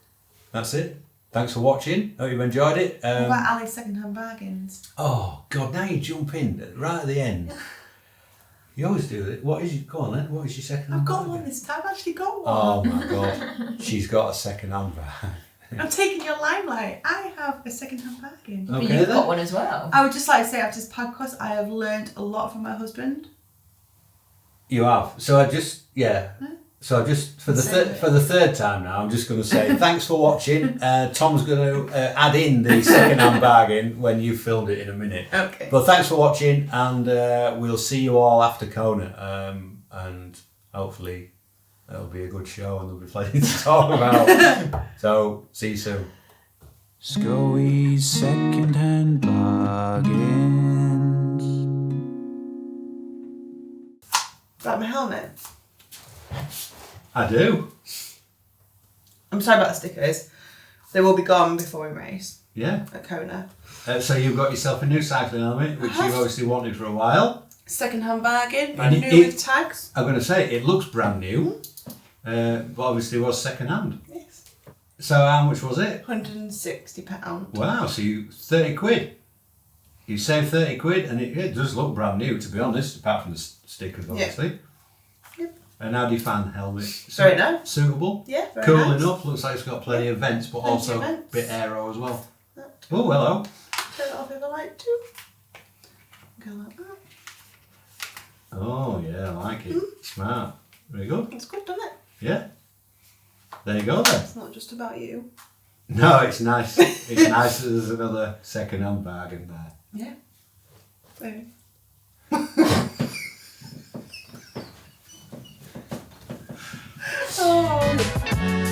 A: that's it. Thanks for watching. Hope you've enjoyed it.
B: What about Ali's second-hand bargains?
A: Oh God! Now you jump in right at the end. You always do it. What is it? Go on then. What is your second?
B: I've got one this time. I've actually got one.
A: Oh my God! She's got a second-hand bag.
B: I'm taking your limelight. I have a second-hand bargain.
C: But
A: Okay
C: you've
A: then.
C: got one as well.
B: I would just like to say after this podcast, I have learned a lot from my husband.
A: You have. So I just So I just for the third time now, I'm just going to say thanks for watching. Tom's going to add in the second-hand bargain when you filmed it in a minute.
B: Okay.
A: But thanks for watching, and we'll see you all after Kona, and hopefully it'll be a good show and there'll be plenty to talk about. So see you soon.
D: Scoey's second-hand bargains.
B: About my helmet.
A: I do.
B: I'm sorry about the stickers. They will be gone before we race
A: Yeah.
B: at Kona.
A: So you've got yourself a new cycling helmet, which you've obviously wanted for a while.
B: Second-hand bargain,
A: And
B: new with tags.
A: I'm going to say it looks brand new, but obviously was second-hand.
B: Yes.
A: So how much was it?
B: £160.
A: Wow, so 30 quid. You saved 30 quid and it does look brand new, to be honest, apart from the stickers, obviously.
B: Yep.
A: And how do you find the helmet?
B: Very nice.
A: Suitable?
B: Yeah, very
A: Cool
B: nice.
A: enough. Looks like it's got plenty of vents, but
B: Plenty
A: also
B: of
A: a
B: vents.
A: bit aero as well.
B: That-
A: Oh, hello.
B: Turn it off if I like to. Go like that.
A: Oh, yeah, I like it. Smart. Very good.
B: It's good, doesn't it?
A: Yeah. There you go then.
B: It's not just about you.
A: No, it's nice. It's nice that there's another second-hand bargain there.
B: Yeah. Very. Oh.